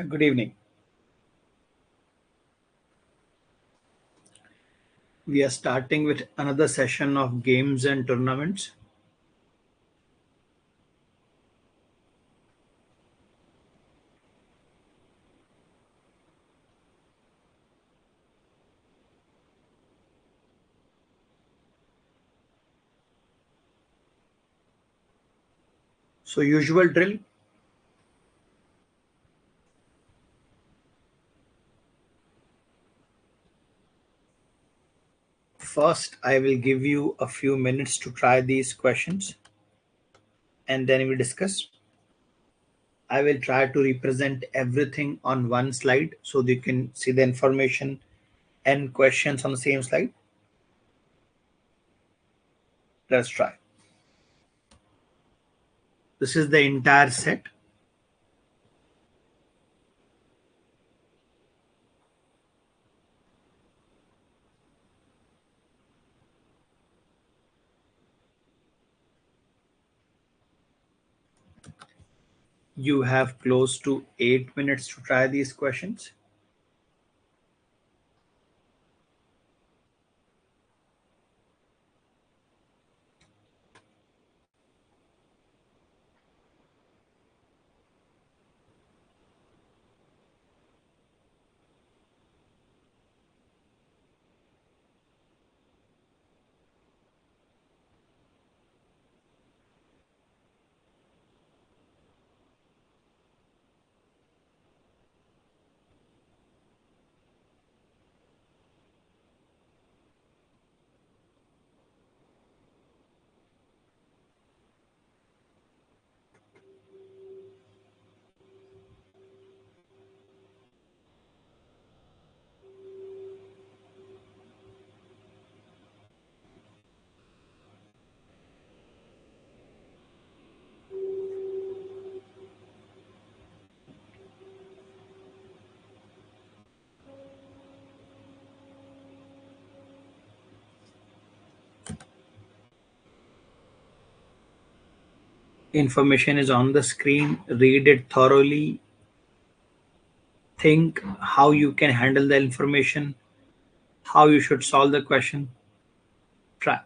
Good evening. We are starting with another session of games and tournaments. So, usual drill. First, I will give you a few minutes to try these questions and then we discuss. I will try to represent everything on one slide so that you can see the information and questions on the same slide. Let's try. This is the entire set. You have close to 8 minutes to try these questions. Information is on the screen. Read it thoroughly. Think how you can handle the information, how you should solve the question. Try.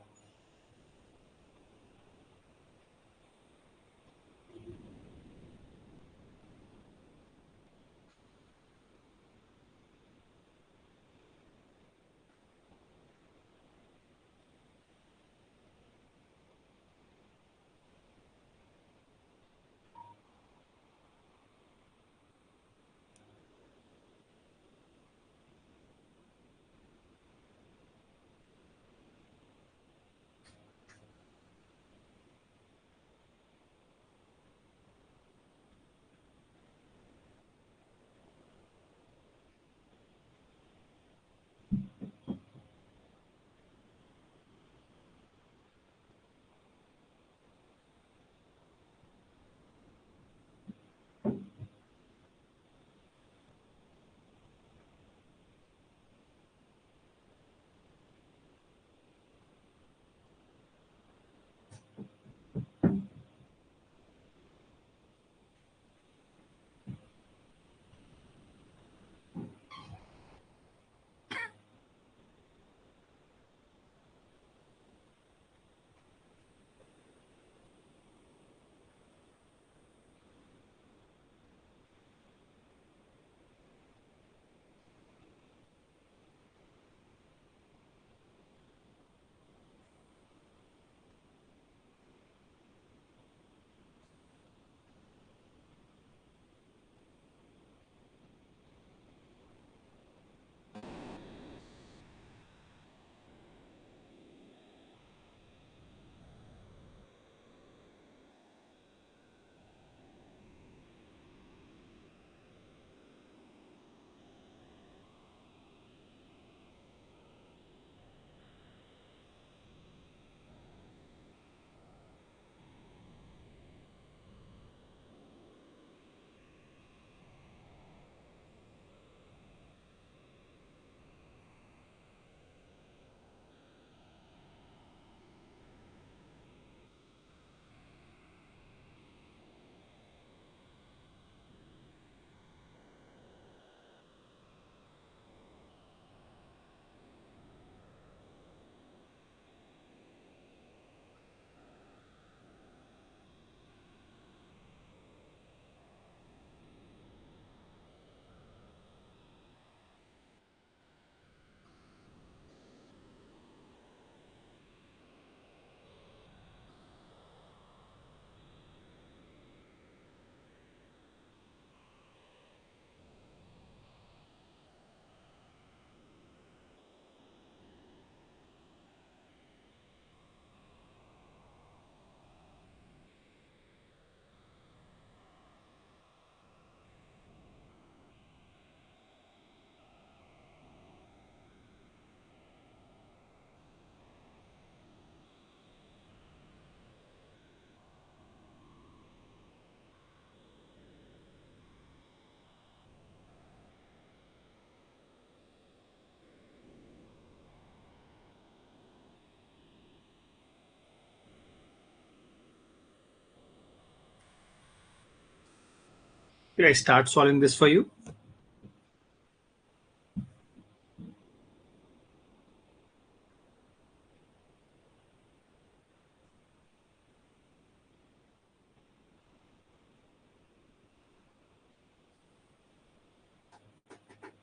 Should I start solving this for you?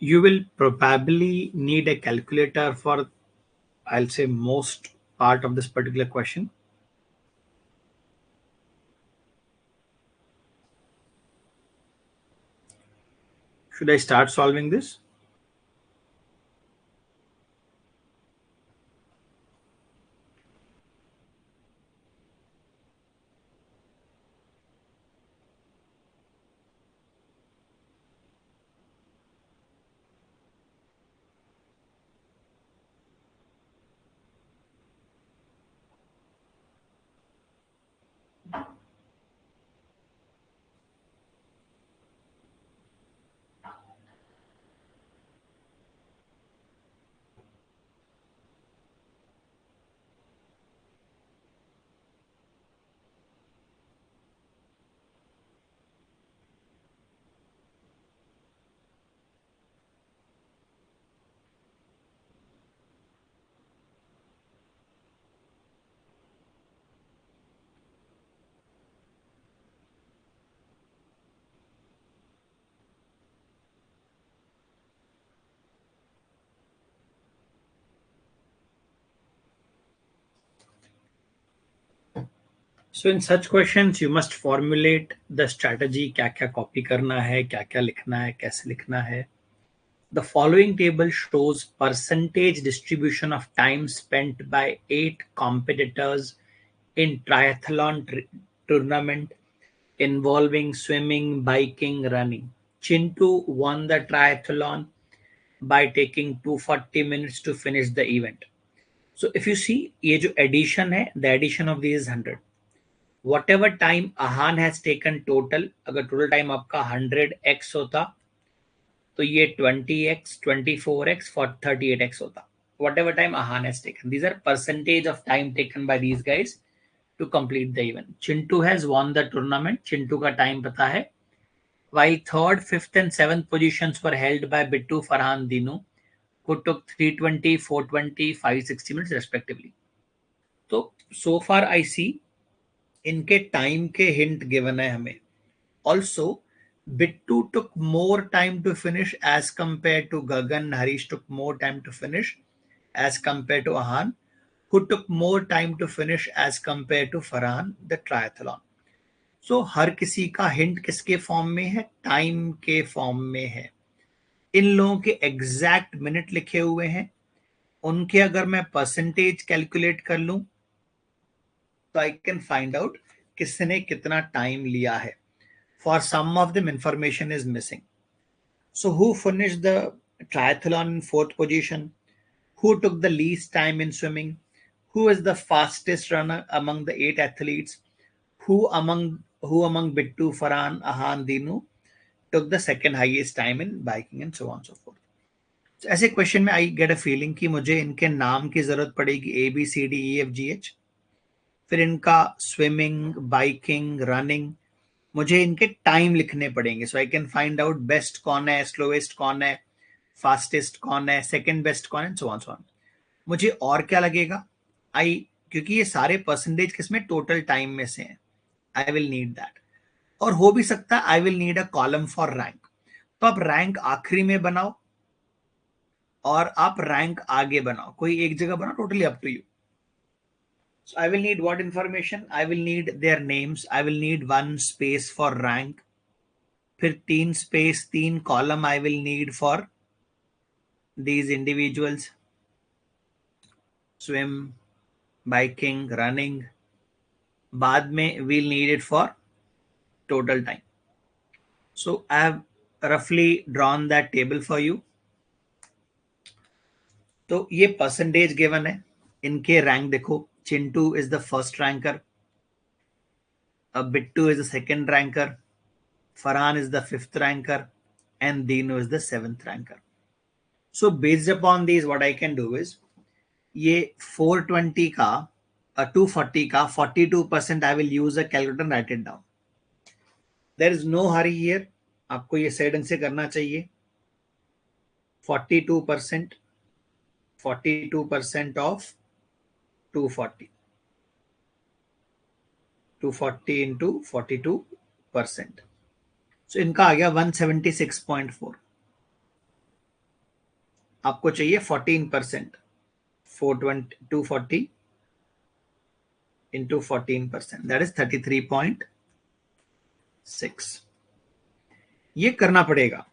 You will probably need a calculator for, I'll say, most part of this particular question. Should I start solving this? So in such questions, you must formulate the strategy. क्या क्या copy करना है, क्या क्या लिखना है, कैसे लिखना है. The following table shows percentage distribution of time spent by 8 competitors in triathlon tournament involving swimming, biking, running. Chintu won the triathlon by taking 240 minutes to finish the event. So if you see, ये जो addition है, the addition of these is 100. Whatever time Ahan has taken total, अगर total time आपका 100x होता तो ये 20x, 24x, 38x होता. Whatever time Ahan has taken. These are percentage of time taken by these guys to complete the event. Chintu has won the tournament. Chintu का time पता है. While third, fifth and seventh positions were held by Bittu, Farhan, Dinu, who took 320, 420, 560 minutes respectively. तो so far I see इनके time के hint given है हमें. Also Bittu took more time to finish as compared to Gagan. Harish took more time to finish as compared to Ahan, who took more time to finish as compared to Farhan, the triathlon. So हर किसी का hint किसके form में है? Time के form में है. इन लोगों के एग्जैक्ट मिनट लिखे हुए हैं. उनके अगर मैं परसेंटेज कैलकुलेट कर लूं तो आई कैन फाइंड आउट किसने कितना टाइम लिया है. For some of them, information is missing. So, who finished the triathlon in fourth position? Who took the least time in swimming? Who is the fastest runner among the 8 athletes? Who among Bittu, Farhan, Ahan, Dinu took the second highest time in biking and so on and so forth. So, ऐसे question में I get a feeling कि मुझे इनके नाम की जरूरत पड़ेगी. ABCDEFGH. फिर इनका स्विमिंग, बाइकिंग, रनिंग, मुझे इनके टाइम लिखने पड़ेंगे. So I can find out best कौन है, स्लोएस्ट कौन है, फास्टेस्ट कौन है, सेकंड बेस्ट कौन है, सो ऑन सो ऑन. मुझे और क्या लगेगा? आई क्योंकि ये सारे परसेंटेज किसमें टोटल टाइम में से हैं. I will need that. और हो भी सकता है I will need a column for rank. तो आप रैंक आखिरी में बनाओ और आप रैंक आगे बनाओ. कोई एक जगह बनाओ, totally up to you. So I will need what information? I will need their names. I will need one space for rank. फिर 3 space 3 column I will need for these individuals. Swim, biking, running. बाद में we'll need it for total time. So I have roughly drawn that table for you. तो ये percentage given है. इनके rank देखो. Chintu is the first ranker. Bittu is the second ranker. Farhan is the fifth ranker. And Dino is the seventh ranker. So based upon these, what I can do is, ये 420 का 240 का 42% I will use a calculator and write it down. There is no hurry here. आपको ये सही ढंग से करना चाहिए। 42%, 42% ऑफ 240, 240 इंटू 42%, सो इनका आ गया 176.4। आपको चाहिए 14%, 240 इंटू 14%, दैट इज 33.6। ये करना पड़ेगा।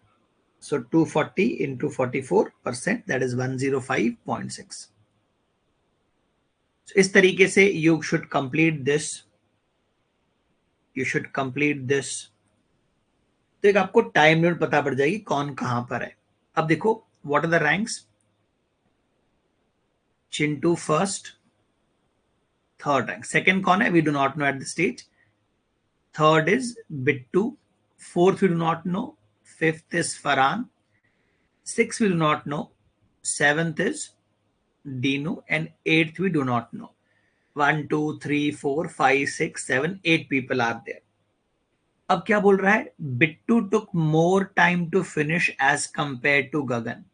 सो 240 इंटू 44%, दैट इज 105.6। इस तरीके से you should complete this, you should complete this. तो एक आपको टाइम लिमिट पता पड़ जाएगी कौन कहां पर है। अब देखो, what are the ranks. Chintu first, third rank. Second कौन है, we do not know at the stage. Third is Bittu, fourth we do not know, fifth is Farhan, six we do not know, seventh is Dinu, and eighth we do not know. 1, 2, 3, 4, 5, 6, 7, 8 people are there. अब क्या बोल रहा है, Bittu took more time to finish as compare to Gagan.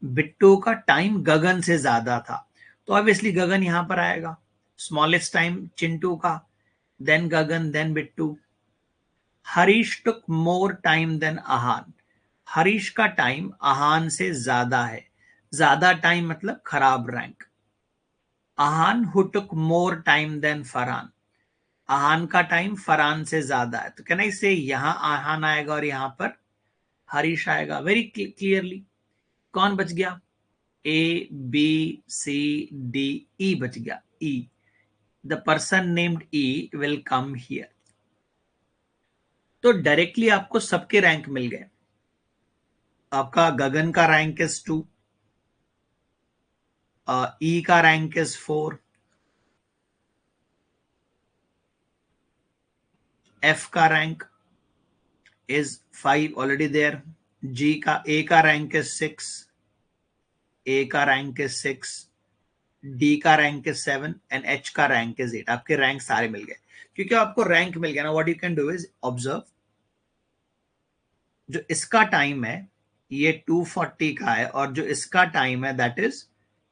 Bittu का time गगन से ज्यादा था, तो ऑब्वियसली गगन यहां पर आएगा। स्मॉलेस्ट टाइम चिंटू का, देन गगन, देन बिट्टू। हरीश टुक मोर टाइम देन आहान। हरीश का टाइम आहान से ज्यादा है। ज्यादा टाइम मतलब खराब rank. Ahaan who took more time than Farhan. Ahaan का टाइम फरहान से ज्यादा है, तो कहना इससे यहां आहान आएगा और यहां पर हरीश आएगा। वेरी क्लियरली कौन बच गया, A B C D, E बच गया। E, the person named E will come here. तो डायरेक्टली आपको सबके रैंक मिल गए। आपका गगन का रैंक इज 2, ई का रैंक इज 4, एफ का रैंक इज 5 ऑलरेडी देयर, जी का, ए का रैंक इज 6, ए का रैंक इज 6, डी का रैंक इज 7 एंड एच का रैंक इज 8। आपके रैंक सारे मिल गए। क्योंकि आपको रैंक मिल गया ना, what you can do is observe, जो इसका टाइम है ये 240 का है और जो इसका टाइम है दैट इज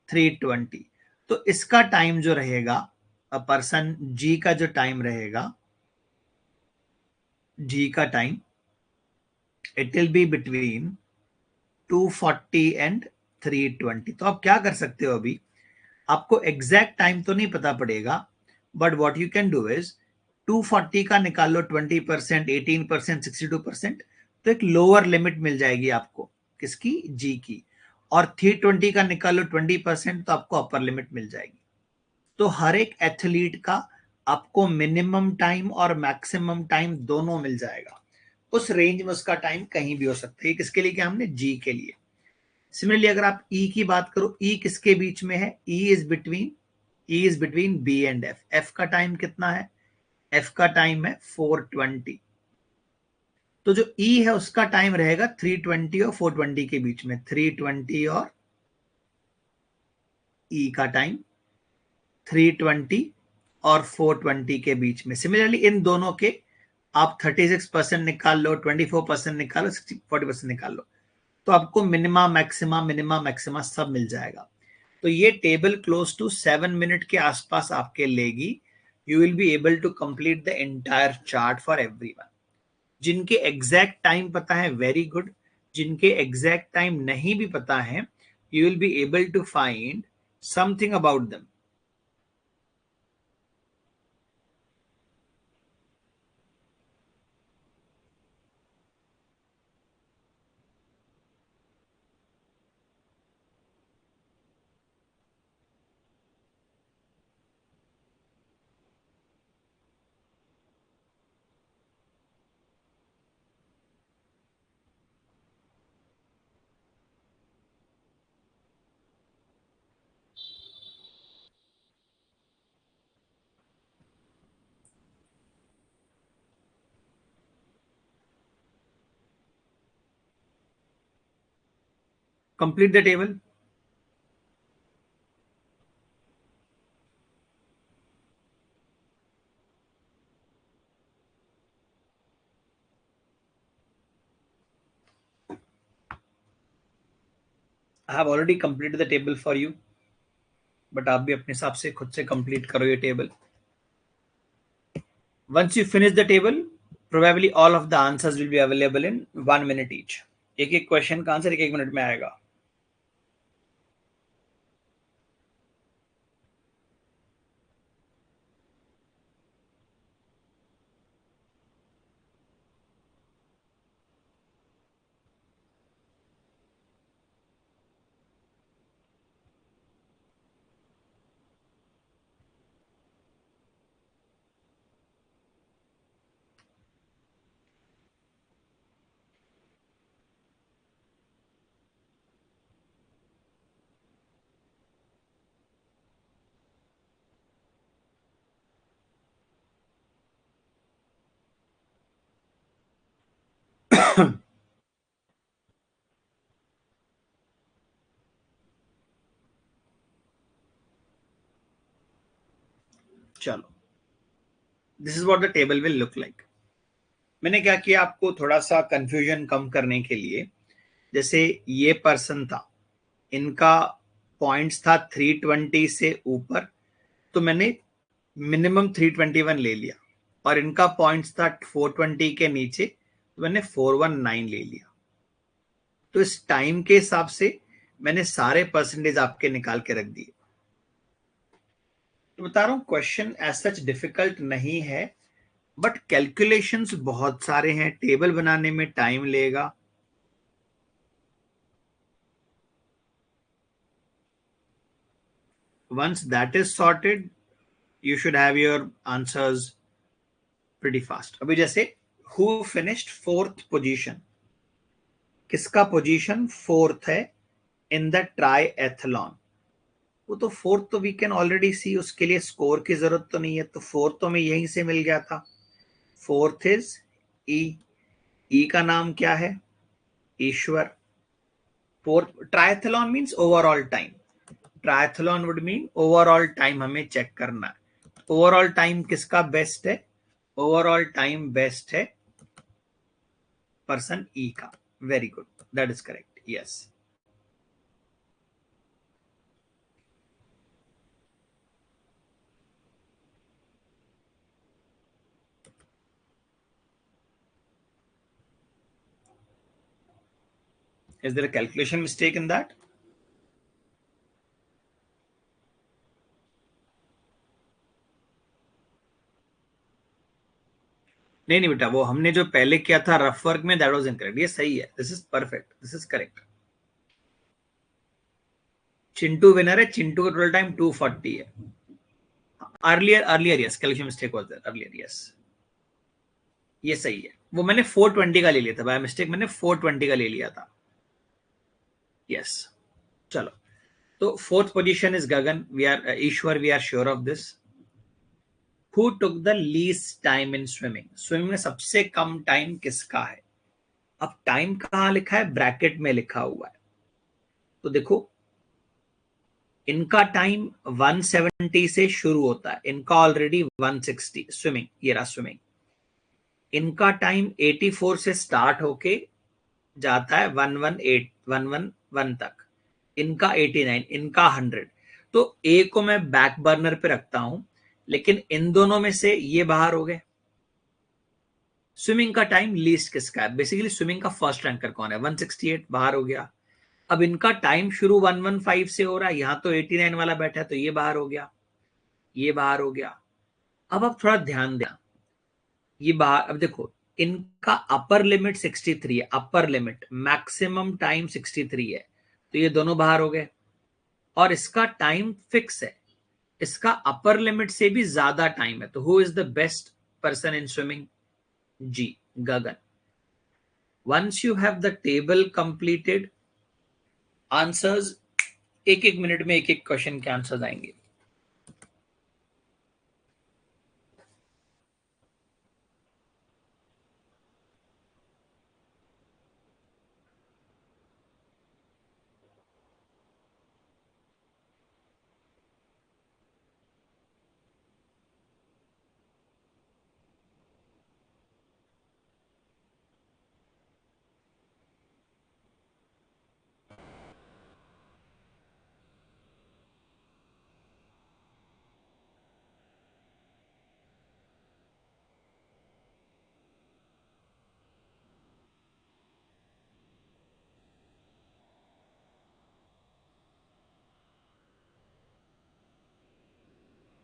320। तो इसका टाइम जो रहेगा, पर्सन जी का जो टाइम रहेगा, जी का time, it will be between 240 and 320। तो आप क्या कर सकते हो, अभी आपको एग्जैक्ट टाइम तो नहीं पता पड़ेगा, but what you can do is 240 का निकाल लो 20%, 18%, 62%, तो एक लोअर लिमिट मिल जाएगी आपको, किसकी, जी की। और 320 का निकाल लो 20%, तो आपको अपर लिमिट मिल जाएगी। तो हर एक एथलीट का आपको मिनिमम टाइम और मैक्सिमम टाइम दोनों मिल जाएगा। उस रेंज में उसका टाइम कहीं भी हो सकता है। किसके लिए, क्या हमने, जी के लिए। सिमिलरली अगर आप ई की बात करो, ई किसके बीच में है, E is between B and F. F का टाइम कितना है, एफ का टाइम है 420। तो जो ई है उसका टाइम रहेगा 320 और 420 के बीच में। 320 और ई का टाइम 320 और 420 के बीच में। सिमिलरली इन दोनों के आप 36% निकाल लो, 24% निकाल लो, 40% निकाल लो, तो आपको मिनिमा मैक्सिमा, मिनिमा मैक्सिमा सब मिल जाएगा। तो ये टेबल क्लोज टू 7 मिनट के आसपास आपके लेगी। You will be able to complete the entire chart for everyone. जिनके एग्जैक्ट टाइम पता है, वेरी गुड। जिनके एग्जैक्ट टाइम नहीं भी पता है, you will be able to find something about them. Complete the table. I have already completed the table for you, but आप भी अपने हिसाब से खुद से कंप्लीट करो ये table. Once you finish the table, probably all of the answers will be available in 1 minute each. एक एक क्वेश्चन का आंसर एक एक मिनट में आएगा. चलो, this is what the table will look like. मैंने क्या किया, आपको थोड़ा सा कंफ्यूजन कम करने के लिए, जैसे ये पर्सन था, इनका पॉइंट्स था 320 से ऊपर, तो मैंने मिनिमम 321 ले लिया. और इनका पॉइंट्स था 420 के नीचे, तो मैंने 419 ले लिया. तो इस टाइम के हिसाब से मैंने सारे परसेंटेज आपके निकाल के रख दिए. तो बता रहा हूं, क्वेश्चन एज सच डिफिकल्ट नहीं है, बट कैलकुलेशंस बहुत सारे हैं, टेबल बनाने में टाइम लेगा. Once that is sorted, you should have your answers pretty fast. अभी जैसे हु फिनिश्ड फोर्थ पोजीशन, किसका पोजीशन फोर्थ है इन द ट्राई एथलॉन. वो तो फोर्थ तो वी कैन ऑलरेडी सी, उसके लिए स्कोर की जरूरत तो नहीं है, तो फोर्थ तो हमें यहीं से मिल गया था. फोर्थ इज ई. ई का नाम क्या है? Ishwar. Fourth triathlon means overall time. Triathlon would mean overall time हमें चेक करना है. ओवरऑल टाइम किसका बेस्ट है? ओवरऑल टाइम बेस्ट है पर्सन ई का. Very good, that is correct. Yes. Is there a calculation mistake in that? नहीं नहीं बेटा, वो हमने जो पहले किया था रफ वर्क में, दैट वाज इनकरेक्ट. ये सही है, this is perfect, this is correct. Chintu winner है. चिंटू का टोटल टाइम 240 है. Earlier yes, calculation mistake was there earlier. Yes, ये सही है. वो मैंने 420 का ले लिया था बाय मिस्टेक, मैंने 420 का ले लिया था. यस. चलो, तो fourth position is Gagan. We are Ishwar, we are sure of this. Who took the least time in swimming. Swimming में सबसे कम टाइम किसका है? अब टाइम कहां लिखा है? ब्रैकेट में लिखा हुआ है. तो देखो, इनका टाइम 170 से शुरू होता है, इनका ऑलरेडी 160. स्विमिंग, ये रहा स्विमिंग. इनका टाइम 84 से स्टार्ट होके जाता है 118 111 तक. इनका 89, इनका 100. तो ए को मैं बैक बर्नर पे रखता हूं, लेकिन इन दोनों में से ये बाहर हो गए. स्विमिंग का टाइम लीस्ट किसका है? बेसिकली स्विमिंग का फर्स्ट रैंकर कौन है? 168 बाहर हो गया. अब इनका टाइम शुरू 115 से हो रहा है, यहां तो 89 वाला बैठा है, तो ये बाहर हो गया, ये बाहर हो गया. अब आप थोड़ा ध्यान देना, ये बाहर. अब देखो, इनका अपर लिमिट 63 है, अपर लिमिट. मैक्सिमम टाइम 63 है, तो ये दोनों बाहर हो गए. और इसका टाइम फिक्स है, इसका अपर लिमिट से भी ज्यादा टाइम है. तो who is the best person in swimming? जी, Gagan. Once you have the table completed, answers एक एक मिनट में एक एक क्वेश्चन के आंसर्स आएंगे.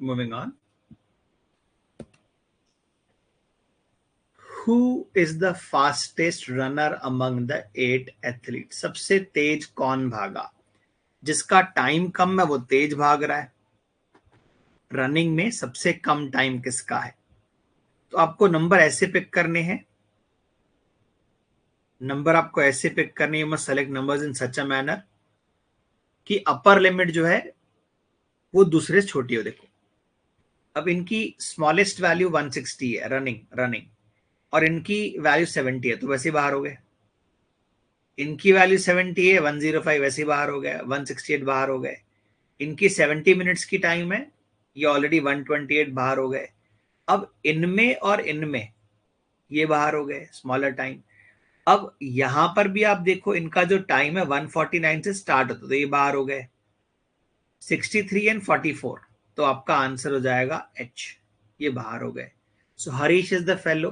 Moving on. Who is the fastest runner among the 8 athletes? सबसे तेज कौन भागा? जिसका टाइम कम है वो तेज भाग रहा है. रनिंग में सबसे कम टाइम किसका है? तो आपको नंबर ऐसे पिक करने हैं. नंबर आपको ऐसे पिक करने हैं. You must select numbers in such a manner कि अपर लिमिट जो है वो दूसरे से छोटी हो. देखो अब इनकी स्मॉलेस्ट वैल्यू 160 है रनिंग और इनकी वैल्यू 70 है, तो वैसे बाहर हो गए. इनकी वैल्यू 70 है, 105 वैसे बाहर हो गया, 168 बाहर हो गए. इनकी 70 मिनट्स की टाइम है, ये ऑलरेडी 128 बाहर हो गए. अब इनमें और इनमें ये बाहर हो गए, स्मॉलर टाइम. अब यहां पर भी आप देखो इनका जो टाइम है 149 से स्टार्ट होता, तो ये बाहर हो गए 63 एंड 44. तो आपका आंसर हो जाएगा एच, ये बाहर हो गए. So Harish is the fellow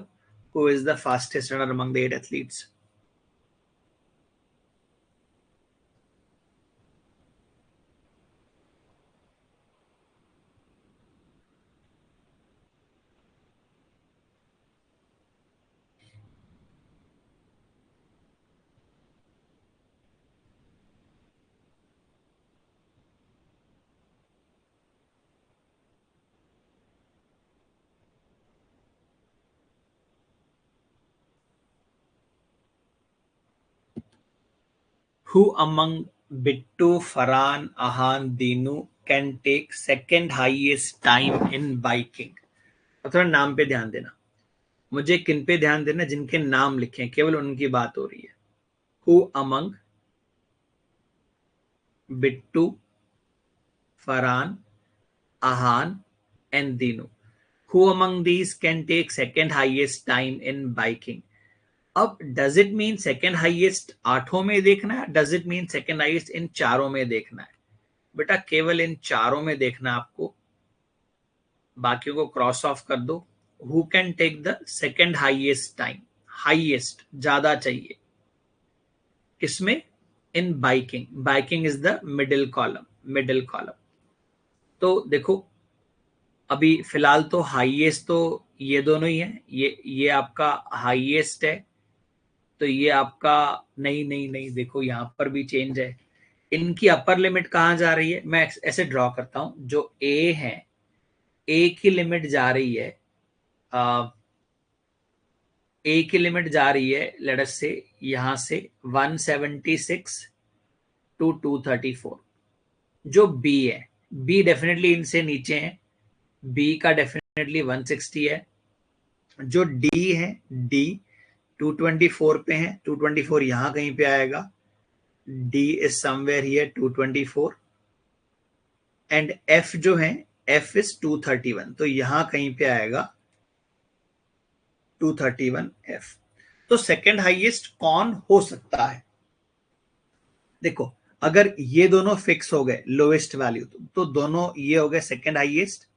who is the fastest runner among the 8 athletes. Who among Bittu, Farhan, Ahan, Dinu can take second highest time in biking? और थोड़ा नाम पे ध्यान देना. मुझे किन पे ध्यान देना? जिनके नाम लिखे हैं, केवल उनकी बात हो रही है. Who among Bittu, Farhan, Ahan and Dinu, who among these can take second highest time in biking? अब does it mean second highest 8 में देखना है? Does it mean second highest in 4 में देखना है? बेटा केवल इन 4 में देखना आपको, बाकियों को क्रॉस ऑफ कर दो. Who can take the second highest time? Highest ज्यादा चाहिए किसमें? In biking is the middle column. तो देखो अभी फिलहाल तो हाईएस्ट तो ये दोनों ही है. ये आपका हाईएस्ट है, तो ये आपका नहीं देखो यहां पर भी चेंज है. इनकी अपर लिमिट कहां जा रही है? मैं ऐसे ड्रॉ करता हूं. जो ए है, ए की लिमिट जा रही है, ए की लिमिट जा रही है लेट अस से यहां से 176 टू 234. जो बी है, बी डेफिनेटली इनसे नीचे है. बी का डेफिनेटली 160 है. जो डी है, डी 224 पे है. 224 यहां कहीं पे आएगा. D is somewhere here 224. And F जो है, एफ इज 231, तो यहां कहीं पे आएगा 231 एफ. तो सेकेंड हाईएस्ट कौन हो सकता है? देखो अगर ये दोनों फिक्स हो गए लोएस्ट वैल्यू, तो दोनों ये हो गए सेकेंड हाईएस्ट.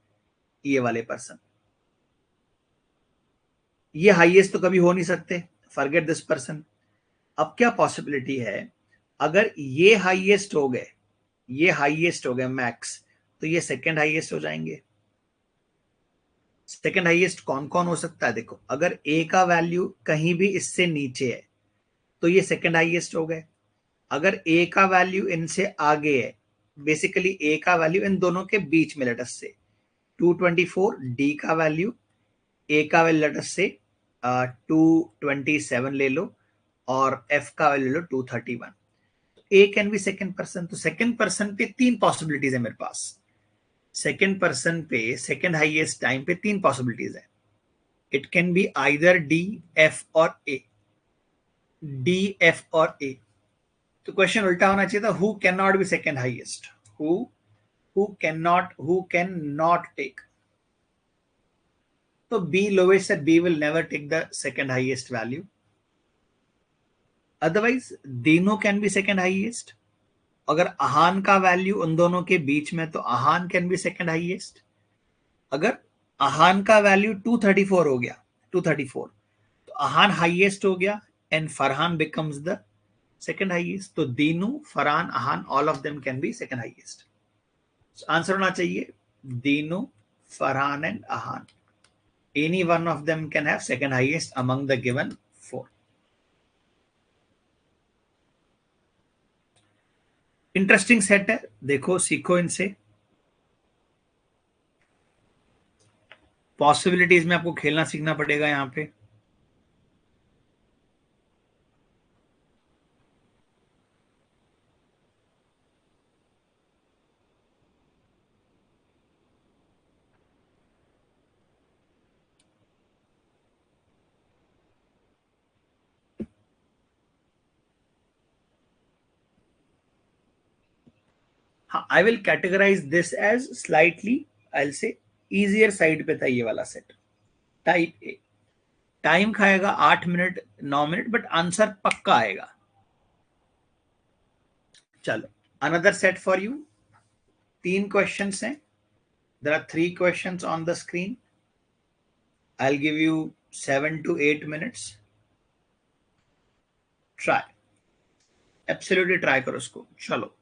ये वाले पर्सन, ये हाईएस्ट तो कभी हो नहीं सकते, फॉरगेट दिस पर्सन. अब क्या पॉसिबिलिटी है? अगर ये हाईएस्ट हो गए, ये हाईएस्ट हो गए मैक्स, तो ये सेकेंड हाईएस्ट हो जाएंगे. सेकेंड हाईएस्ट कौन कौन हो सकता है? देखो अगर ए का वैल्यू कहीं भी इससे नीचे है तो ये सेकेंड हाईएस्ट हो गए. अगर ए का वैल्यू इनसे आगे है, बेसिकली ए का वैल्यू इन दोनों के बीच में, लेटस से 224, डी का वैल्यू, ए का वैल्यू लेटस से 227 ले लो और एफ का वैल्यू ले लो 231. ए कैन बी सेकेंड पर्सन. तो सेकेंड पर्सन पे 3 पॉसिबिलिटीज है मेरे पास. सेकेंड पर्सन पे सेकेंड हाईएस्ट टाइम पे 3 पॉसिबिलिटीज है. It can be either D, F और ए. डी, एफ और ए. तो क्वेश्चन उल्टा होना चाहिए था. Who can not be second highest? Who can not take? तो बी लोवेस्ट है. B will never take the second highest value. Otherwise तीनों कैन बी सेकेंड हाईएस्ट. अगर आहान का वैल्यू उन दोनों के बीच में, तो आहान कैन बी सेकेंड हाईएस्ट. अगर आहान का वैल्यू 234 हो गया, 234, तो आहान हाईएस्ट हो गया and Farhan becomes the second highest. तो Dinu, Farhan, Ahaan, all of them can be second highest. Answer होना चाहिए Dinu, Farhan and Ahan. Any one of them can have second highest among the given four. Interesting set है, देखो सीखो इनसे. Possibilities में आपको खेलना सीखना पड़ेगा यहाँ पे. हाँ, I will categorise this as slightly, I say easier side पे था ये वाला सेट. Type A. टाइम खाएगा 8 मिनट 9 मिनट, बट आंसर पक्का आएगा. चलो, another set for you. 3 questions हैं. There are 3 questions on the screen. I will give you 7 to 8 minutes. Try, absolutely try करो उसको. चलो.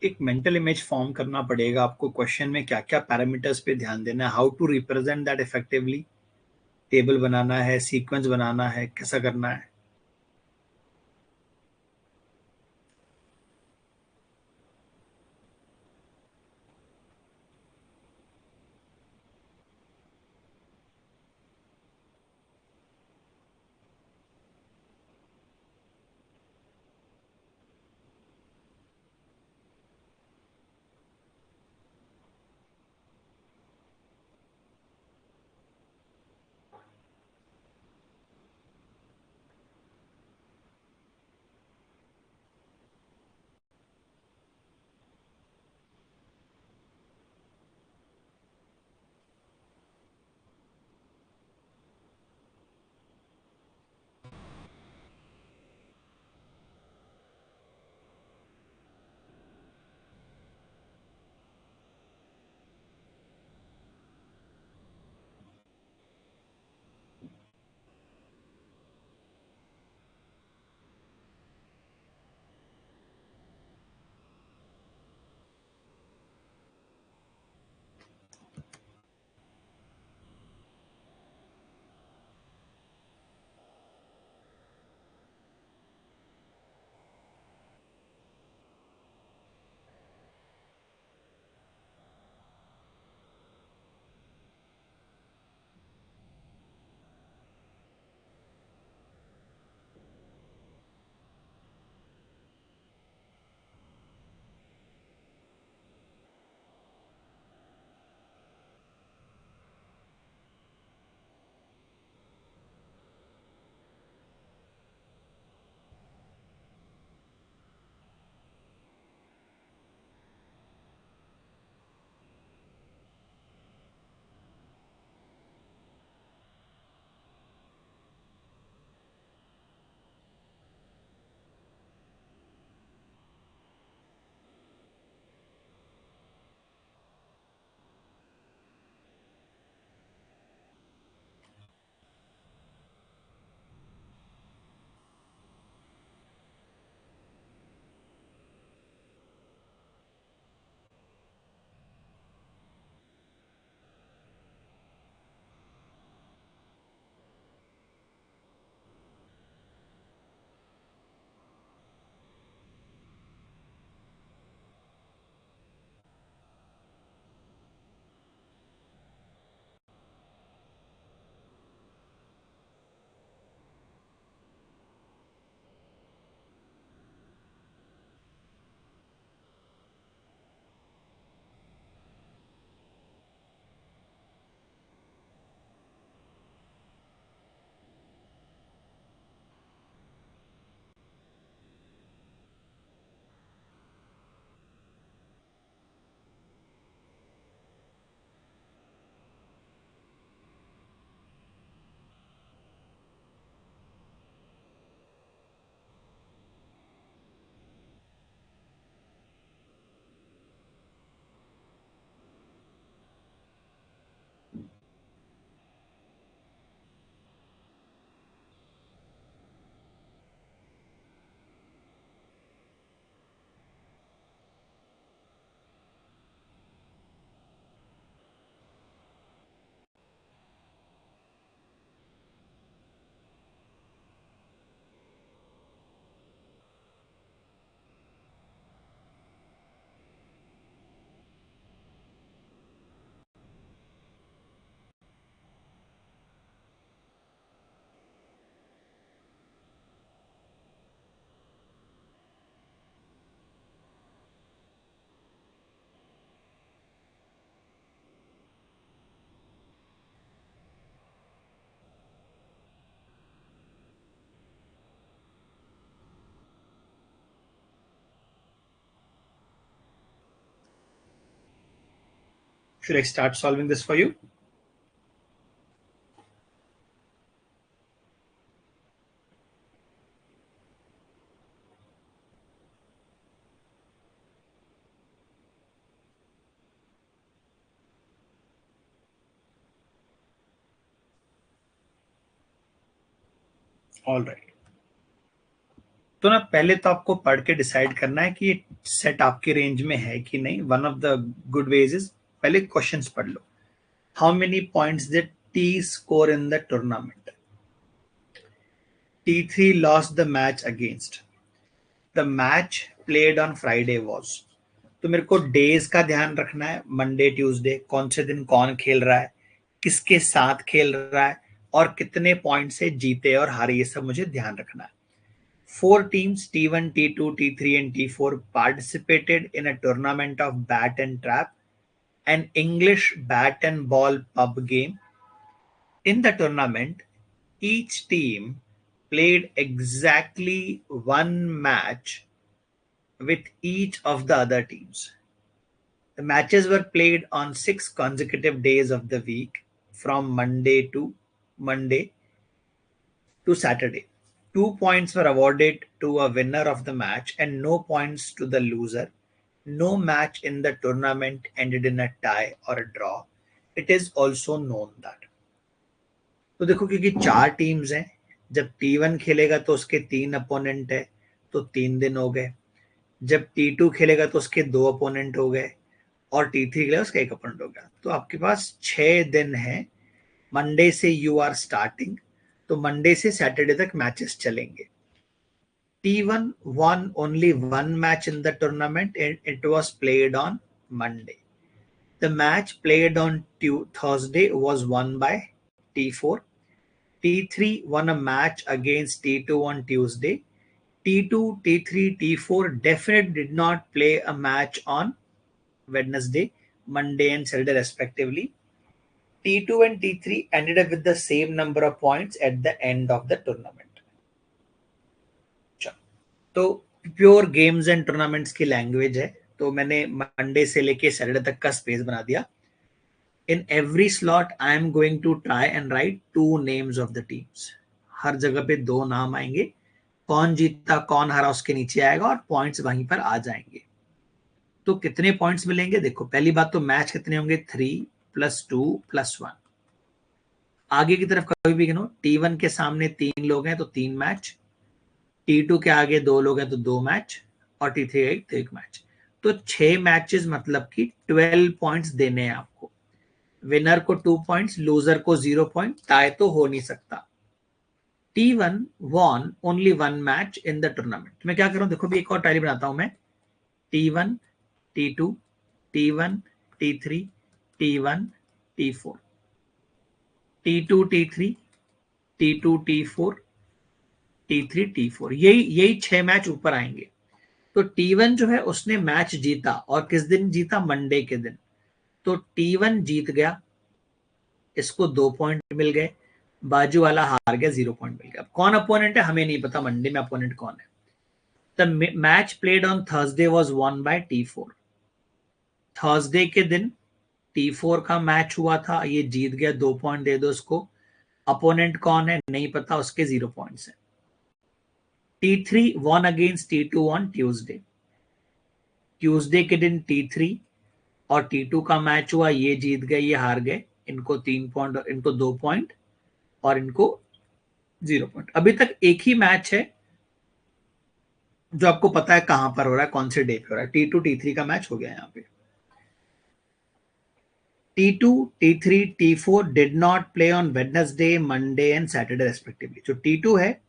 एक मेंटल इमेज फॉर्म करना पड़ेगा आपको. क्वेश्चन में क्या क्या पैरामीटर्स पे ध्यान देना है, how to represent that effectively. Table बनाना है, सीक्वेंस बनाना है, कैसा करना है. Should I start solving this for you? All right. तो ना पहले तो आपको पढ़ के डिसाइड करना है कि ये सेट आपके रेंज में है कि नहीं. One of the good ways is पहले क्वेश्चंस पढ़ लो. How many points did T score in the tournament? T3 lost the match against. The match played on Friday was. तो मेरे को डेज का ध्यान रखना है. मंडे ट्यूसडे कौन से दिन कौन खेल रहा है, किसके साथ खेल रहा है और कितने पॉइंट से जीते और हारे, ये सब मुझे ध्यान रखना है. 4 teams T1, T2, T3 and T4 participated in a tournament of bat and trap, an English bat and ball pub game. In the tournament, each team played exactly one match with each of the other teams. The matches were played on 6 consecutive days of the week from Monday to Saturday. 2 points were awarded to a winner of the match and no points to the loser. No match in the tournament ended in a tie or a draw. It is also known that. तो देखो क्योंकि 4 teams हैं, जब T1 खेलेगा तो उसके 3 opponent है, तो 3 दिन हो गए. जब T2 खेलेगा तो उसके 2 अपोनेंट हो गए और T3 खेलेगा उसका 1 अपोनेंट हो गया. तो आपके पास 6 दिन है. मंडे से यू आर स्टार्टिंग, तो मंडे से सैटरडे तक मैचेस चलेंगे. T1 won only one match in the tournament and it was played on Monday. The match played on Thursday was won by T4. T3 won a match against T2 on Tuesday. T2, T3, T4 definitely did not play a match on Wednesday, Monday and Saturday respectively. T2 and T3 ended up with the same number of points at the end of the tournament. तो pure games and tournaments की language है, तो मैंने Monday से लेके Saturday तक का space बना दिया. In every slot I am going to try and write 2 names of the teams. हर जगह पे 2 नाम आएंगे. कौन जीता कौन हारा उसके नीचे आएगा और पॉइंट्स वहीं पर आ जाएंगे. तो कितने पॉइंट्स मिलेंगे? देखो पहली बात तो मैच कितने होंगे? 3 + 2 + 1. आगे की तरफ कभी भी गिनो. T1 के सामने 3 लोग हैं तो 3 मैच, T2 के आगे 2 लोग हैं तो 2 मैच और T3 के 1 मैच. तो 6 मैचेस मतलब कि 12 पॉइंट्स देने हैं आपको. विनर को 2 पॉइंट्स, लूजर को 0 पॉइंट. टाई तो हो नहीं सकता. T1 won only one match in the tournament. मैं क्या कर रहा हूं? देखो भी एक और टाइली बनाता हूं मैं. T1, T2, T1, T3, T1, T4, T2, T3, T2, T4, T3, T4. यही 6 मैच ऊपर आएंगे. तो T1 जो है उसने मैच जीता और किस दिन जीता? मंडे के दिन. तो T1 जीत गया, इसको 2 पॉइंट मिल गए. बाजू वाला हार गया, 0 पॉइंट मिल गया. अब कौन अपोनेंट है हमें नहीं पता. मंडे में अपोनेंट कौन है? The match played on Thursday was one by T4. Thursday के दिन T4 का मैच हुआ था, ये जीत गया. 2 पॉइंट दे दो उसको. अपोनेंट कौन है नहीं पता, उसके 0 पॉइंट्स है. T3 won against T2 on Tuesday. Tuesday के दिन T3 और T2 का मैच हुआ, ये जीत गए ये हार गए. इनको 3 पॉइंट और इनको 2 पॉइंट और इनको 0 पॉइंट. अभी तक एक ही मैच है जो आपको पता है कहां पर हो रहा है, कौन से डे पे हो रहा है. T2 T3 का मैच हो गया यहाँ पे. T2, T3, T4 did not play on Wednesday, Monday and Saturday respectively. जो T2 है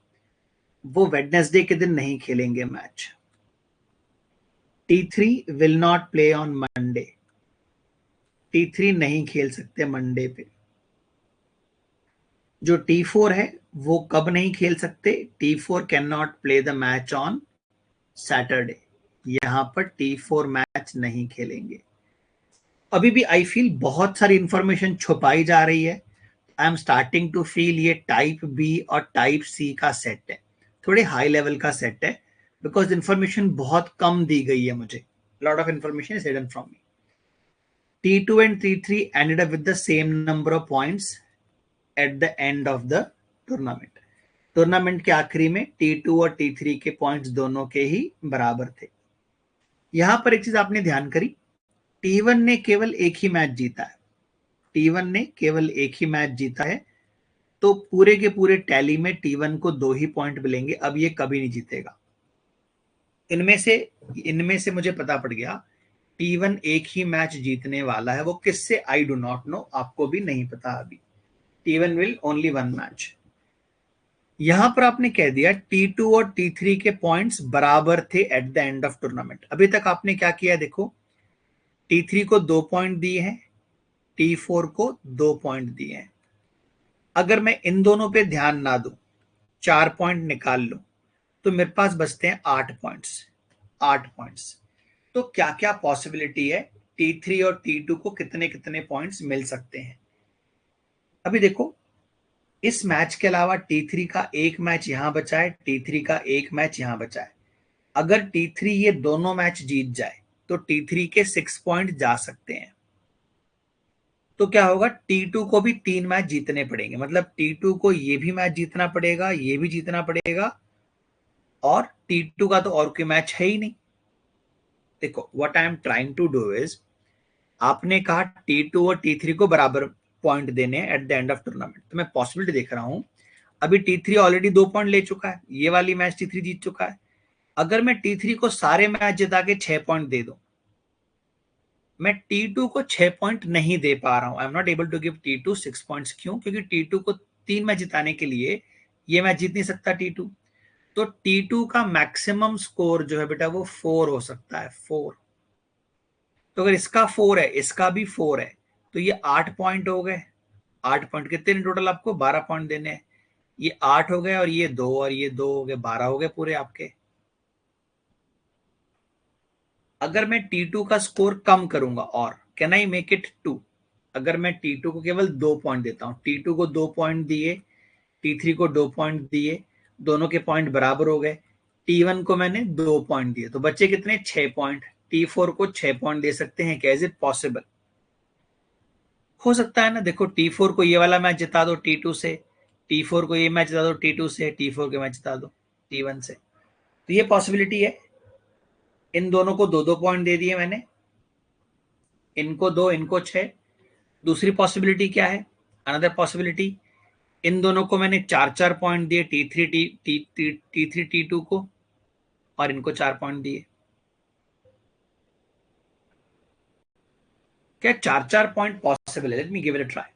वो वेडनेसडे के दिन नहीं खेलेंगे match. T3 will not play on Monday. T3 नहीं खेल सकते मंडे पे. जो T4 है वो कब नहीं खेल सकते? T4 can not play the match on Saturday. यहां पर T4 मैच नहीं खेलेंगे. अभी भी आई फील बहुत सारी इंफॉर्मेशन छुपाई जा रही है. I am starting to feel ये टाइप बी और टाइप सी का सेट है, थोड़े हाई लेवल का सेट है, बिकॉज इंफॉर्मेशन बहुत कम दी गई है मुझे. Lot of information is hidden from me. T2 and T3 ended up with the same number of points at the end of the tournament. Tournament के आखिरी में T2 और T3 के पॉइंट्स दोनों के ही बराबर थे। यहां पर एक चीज आपने ध्यान करी, T1 ने केवल एक ही मैच जीता है। T1 ने केवल एक ही मैच जीता है, तो पूरे के पूरे टैली में T1 को 2 ही पॉइंट मिलेंगे। अब ये कभी नहीं जीतेगा। इनमें से मुझे पता पड़ गया T1 एक ही मैच जीतने वाला है। वो किससे, आई डू नॉट नो, आपको भी नहीं पता अभी। T1 will only one match. यहां पर आपने कह दिया T2 और T3 के पॉइंट्स बराबर थे at the end of tournament. अभी तक आपने क्या किया, देखो T3 को 2 पॉइंट दिए हैं, T4 को 2 पॉइंट दिए हैं। अगर मैं इन दोनों पे ध्यान ना दूं, 4 पॉइंट निकाल लूं, तो मेरे पास बचते हैं 8 पॉइंट्स। 8 पॉइंट्स। तो क्या क्या पॉसिबिलिटी है, T3 और T2 को कितने कितने पॉइंट्स मिल सकते हैं। अभी देखो, इस मैच के अलावा T3 का एक मैच यहां बचा है, T3 का एक मैच यहां बचा है। अगर T3 ये दोनों मैच जीत जाए तो T3 के 6 पॉइंट जा सकते हैं। तो क्या होगा, T2 को भी 3 मैच जीतने पड़ेंगे। मतलब T2 को ये भी मैच जीतना पड़ेगा, ये भी जीतना पड़ेगा, और T2 का तो और कोई मैच है ही नहीं। देखो, what I am trying to do is, आपने कहा T2 और T3 को बराबर पॉइंट देने हैं at the end of tournament. तो मैं पॉसिबिलिटी देख रहा हूं, अभी T3 ऑलरेडी 2 पॉइंट ले चुका है, ये वाली मैच T3 जीत चुका है। अगर मैं T3 को सारे मैच जिता के 6 पॉइंट दे दूं, मैं T2 को 6 पॉइंट नहीं दे पा रहा हूं। I am not able to give T2 6 points. क्यों? क्योंकि T2 को 3 मैच जिताने के लिए ये मैच जीत नहीं सकता T2। तो T2 का मैक्सिमम स्कोर जो है बेटा वो 4 हो सकता है, 4। तो अगर इसका 4 है, इसका भी 4 है, तो ये 8 पॉइंट हो गए। 8 पॉइंट कितने टोटल, आपको 12 पॉइंट देने हैं। ये 8 हो गए, और ये 2 और ये 2 हो गए, 12 हो गए पूरे आपके। अगर मैं T2 का स्कोर कम करूंगा, और कैन आई मेक इट 2, अगर मैं T2 को केवल 2 पॉइंट देता हूं, T2 को 2 पॉइंट दिए, T3 को 2 पॉइंट दिए, दोनों के पॉइंट बराबर हो गए। T1 को मैंने 2 पॉइंट दिए, तो बच्चे कितने, 6 पॉइंट। T4 को 6 पॉइंट दे सकते हैं क्या? Is it possible? हो सकता है ना। देखो, T4 को ये वाला मैच जिता दो T2 से, T4 को ये मैच जिता दो T2 से, T4 के मैच जिता दो T1 से। तो ये पॉसिबिलिटी है। इन दोनों को 2-2 पॉइंट दे दिए मैंने, इनको 2, इनको 6। दूसरी पॉसिबिलिटी क्या है, अनदर पॉसिबिलिटी, इन दोनों को मैंने 4-4 पॉइंट दिए, T3 T2 को, और इनको 4 पॉइंट दिए। क्या 4-4 पॉइंट पॉसिबल है? Let me give it a try.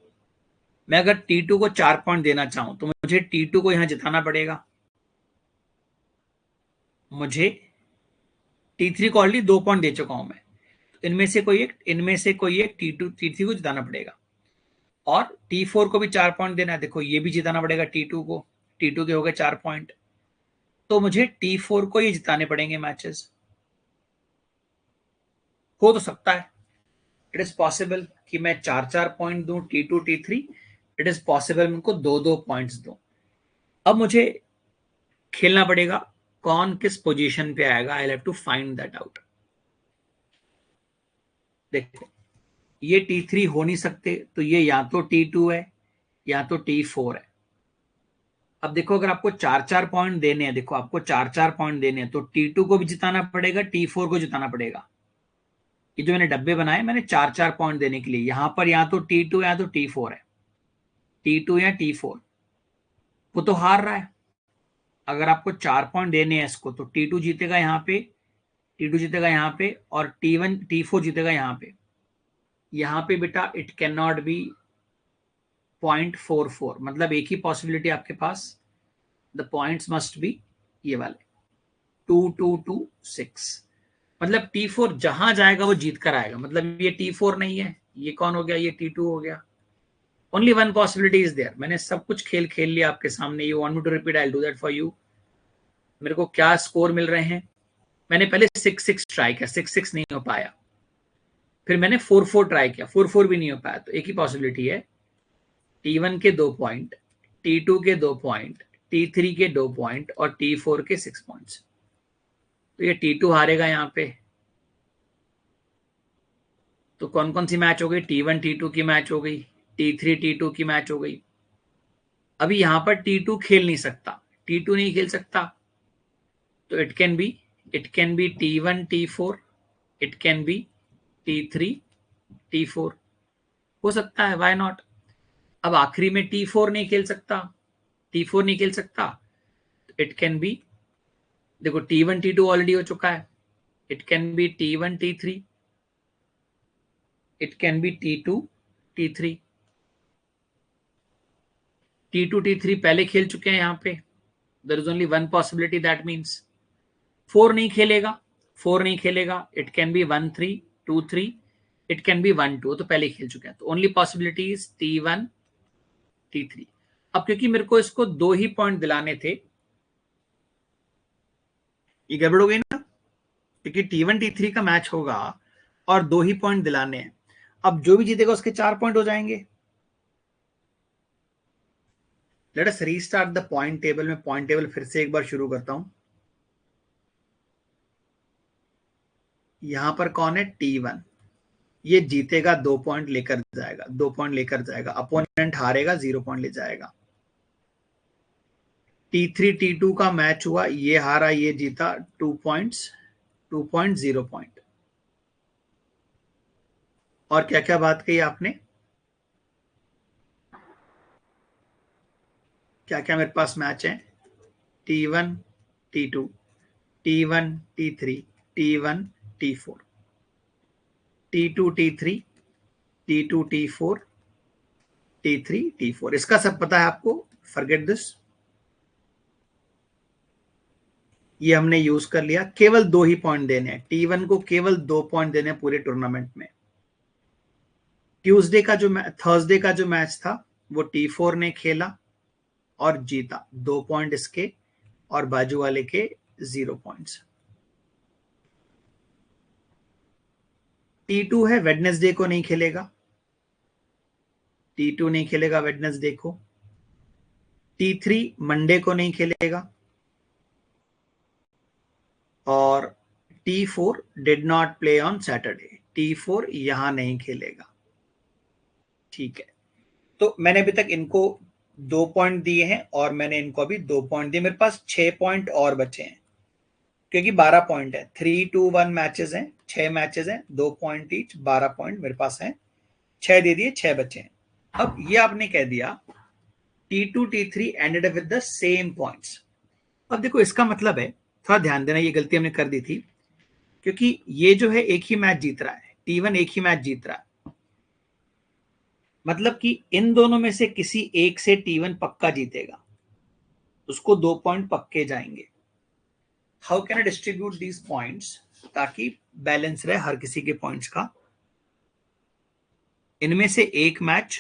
मैं अगर T2 को 4 पॉइंट देना चाहूं, तो मुझे T2 को यहां जिताना पड़ेगा। मुझे T3 को ऑलरेडी 2 पॉइंट दे चुका हूं मैं, तो इनमें से कोई एक T3 को जिताना पड़ेगा। और T4 को भी 4 पॉइंट देना है। देखो, ये भी जिताना पड़ेगा T2 को, T2 के हो गए 4 पॉइंट। तो मुझे T4 को ये जिताने पड़ेंगे मैचेस। हो तो सकता है, इट इज पॉसिबल कि मैं 4-4 पॉइंट दूं T2 T3। It is possible मैं उनको 2-2 पॉइंट्स दूं। अब मुझे खेलना पड़ेगा, कौन किस पोजीशन पे आएगा। I have to find that out. देखो, ये T3 हो नहीं सकते, तो ये या तो T2 है या तो T4 है। अब देखो, अगर आपको 4-4 पॉइंट देने हैं, देखो आपको 4-4 पॉइंट देने हैं, तो T2 को भी जिताना पड़ेगा, T4 को जिताना पड़ेगा। ये जो मैंने डब्बे बनाए, मैंने 4-4 पॉइंट देने के लिए, यहां पर या तो T2 या तो T4 है, T2 या T4। वो तो हार रहा है। अगर आपको 4 पॉइंट देने हैं इसको, तो T2 जीतेगा यहाँ पे, T2 जीतेगा यहाँ पे, और T4 जीतेगा यहाँ पे। यहाँ पे बेटा इट कैन नॉट बी 0.44, मतलब एक ही पॉसिबिलिटी आपके पास, द पॉइंट्स मस्ट बी ये वाले 2-2-2-6। मतलब T4 जहां जाएगा वो जीत कर आएगा। मतलब ये T4 नहीं है, ये कौन हो गया, ये T2 हो गया। Only one possibility is there. मैंने सब कुछ खेल खेल लिया आपके सामने। You want me to repeat, I will do that for you. मेरे को क्या स्कोर मिल रहे हैं, मैंने पहले 6-6 ट्राई किया, 6-6 नहीं हो पाया। फिर मैंने 4-4 ट्राई किया, 4-4 भी नहीं हो पाया। तो एक ही पॉसिबिलिटी है, T1 के 2 पॉइंट, T2 के 2 पॉइंट, T3 के 2 पॉइंट, और T4 के 6 पॉइंट्स। तो ये T2 हारेगा यहाँ पे, तो कौन कौन सी मैच हो गई? T1 T2 की मैच हो गई, T3 T2 की मैच हो गई। अभी यहां पर T2 खेल नहीं सकता, T2 नहीं खेल सकता, तो it can B T1 T4, it can B T3 T4, हो सकता है, व्हाई नॉट। अब आखिरी में T4 नहीं खेल सकता, T4 नहीं खेल सकता, इट कैन बी, देखो T1 T2 ऑलरेडी हो चुका है, it can B T1 T3, it can B T2 T3। T2 T3 पहले खेल चुके हैं यहां पे, there is only one possibility, that means 4 नहीं खेलेगा, 4 नहीं खेलेगा, it can be 1-3 2-3, it can be 1-2, तो पहले खेल चुके हैं, तो only possibility is T1 T3। अब क्योंकि मेरे को इसको 2 ही पॉइंट दिलाने थे, ये गड़बड़ हो गई ना, क्योंकि T1 T3 का मैच होगा और 2 ही पॉइंट दिलाने हैं। अब जो भी जीतेगा उसके 4 पॉइंट हो जाएंगे। Let us restart the point table. में पॉइंट टेबल फिर से एक बार शुरू करता हूं। यहां पर कौन है? T1, ये जीतेगा 2 पॉइंट लेकर जाएगा, 2 पॉइंट लेकर जाएगा, अपोनेंट हारेगा 0 पॉइंट ले जाएगा। T3 T2 का मैच हुआ, ये हारा ये जीता, 2 पॉइंट्स, 2 पॉइंट 0 पॉइंट। और क्या क्या बात कही आपने? क्या क्या मेरे पास मैच है? T1 T2, T1 T3, T1 T4, T2 T3, T2 T4, T3 T4, इसका सब पता है आपको, फॉरगेट दिस। ये हमने यूज कर लिया। केवल 2 ही पॉइंट देने हैं, T1 को केवल 2 पॉइंट देने हैं पूरे टूर्नामेंट में। थर्सडे का जो मैच था वो T4 ने खेला और जीता, 2 पॉइंट इसके और बाजू वाले के 0 पॉइंट्स। T2 है, वेडनेसडे को नहीं खेलेगा, T2 नहीं खेलेगा वेडनेसडे को। T3 मंडे को नहीं खेलेगा, और T4 did not play on Saturday, T4 यहां नहीं खेलेगा। ठीक है, तो मैंने अभी तक इनको 2 पॉइंट दिए हैं और मैंने इनको अभी 2 पॉइंट दिए। मेरे पास 6 पॉइंट और बचे हैं, क्योंकि 12 पॉइंट है, 3-2-1 मैचेस हैं, 6 मैचेस हैं, 2 पॉइंट ईच, 12 पॉइंट मेरे पास हैं, 6 दे दिए, 6 बचे हैं। अब ये आपने कह दिया T2 T3 ended up with the same points. अब देखो इसका मतलब है, थोड़ा ध्यान देना, ये गलती हमने कर दी थी, क्योंकि ये जो है एक ही मैच जीत रहा है, T1 एक ही मैच जीत रहा है, मतलब कि इन दोनों में से किसी एक से T1 पक्का जीतेगा, उसको 2 पॉइंट पक्के जाएंगे। How can I distribute these points, ताकि बैलेंस रहे हर किसी के पॉइंट्स का। इनमें से एक मैच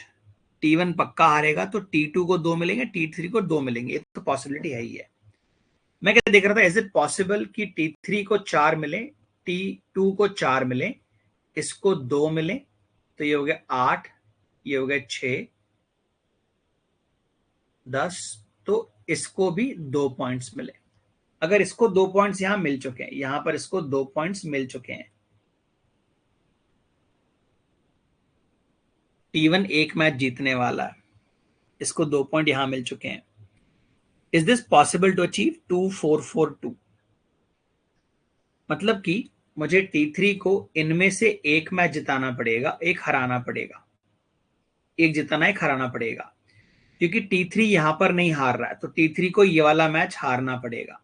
T1 पक्का हारेगा तो T2 को 2 मिलेंगे, T3 को 2 मिलेंगे, ये तो पॉसिबिलिटी है ही है। मैं क्या देख रहा था, इज इट पॉसिबल कि T3 को 4 मिले, T2 को 4 मिले, इसको 2 मिले, तो ये हो गया 8, ये हो गया 6, 10, तो इसको भी 2 पॉइंट्स मिले। अगर इसको 2 पॉइंट्स यहां मिल चुके हैं, यहां पर इसको 2 पॉइंट्स मिल चुके हैं, T1 एक मैच जीतने वाला है, इसको 2 पॉइंट यहां मिल चुके हैं। Is this possible to achieve 2-4-4-2? मतलब कि मुझे T3 को इनमें से एक मैच जिताना पड़ेगा, एक हराना पड़ेगा, एक जिताना एक हराना पड़ेगा, क्योंकि T3 यहां पर नहीं हार रहा है, तो T3 को ये वाला मैच हारना पड़ेगा।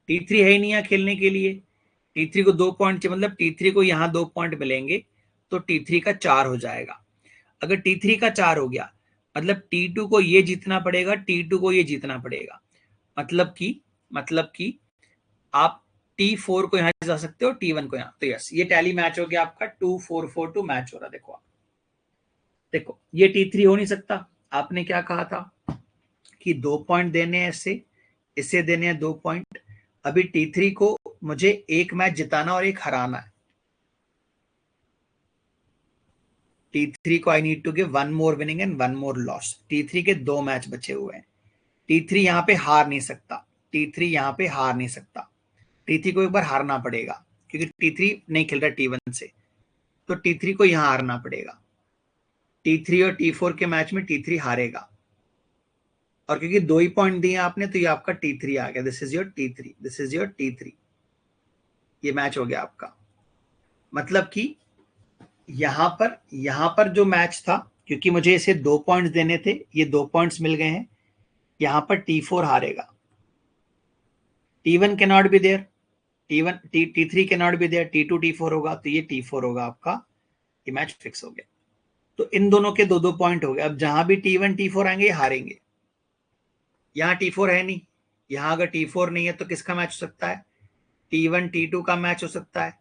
T3 है ही नहीं यहाँ खेलने के लिए, T3 को 2 पॉइंट चाहिए, मतलब T3 को यहाँ 2 पॉइंट मिलेंगे तो T3 का 4 हो जाएगा। अगर T3 का 4 हो गया, मतलब T2 को ये जीतना पड़ेगा, T2 को ये जीतना पड़ेगा, मतलब कि आप T4 को यहां जा सकते हो, T1 को यहां, तो यस, ये टैली मैच हो गया आपका, 2-4-4-2 मैच हो रहा है। देखो आप, देखो ये T3 हो नहीं सकता, आपने क्या कहा था कि 2 पॉइंट देने हैं, इसे देने हैं 2 पॉइंट। अभी T3 को मुझे एक मैच जिताना और एक हराना है, T3 को I need to give 1 more winning and 1 more loss. T3 के 2 मैच बचे हुए हैं, T3 यहां पे हार नहीं सकता, T3 यहां पे हार नहीं सकता, T3 को एक बार हारना पड़ेगा, क्योंकि T3 नहीं खेल रहा T1 से। तो T3 को यहां हारना पड़ेगा। T3 और T4 के मैच में T3 हारेगा, और क्योंकि 2 ही पॉइंट दिए आपने तो ये आपका T3 आ गया। This is your T3, this is your T3। ये मैच हो गया आपका। मतलब कि यहां पर जो मैच था, क्योंकि मुझे इसे 2 पॉइंट्स देने थे, ये 2 पॉइंट्स मिल गए हैं। यहां पर T4 हारेगा। T1 cannot be there, T3 cannot be there, T2 T4 होगा, तो ये T4 होगा आपका। ये मैच फिक्स हो गया। तो इन दोनों के 2-2 पॉइंट हो गए। अब जहां भी T1 T4 आएंगे हारेंगे। यहाँ T4 है नहीं। यहाँ अगर T4 नहीं है तो किसका मैच हो सकता है? T1 T2 का मैच हो सकता है,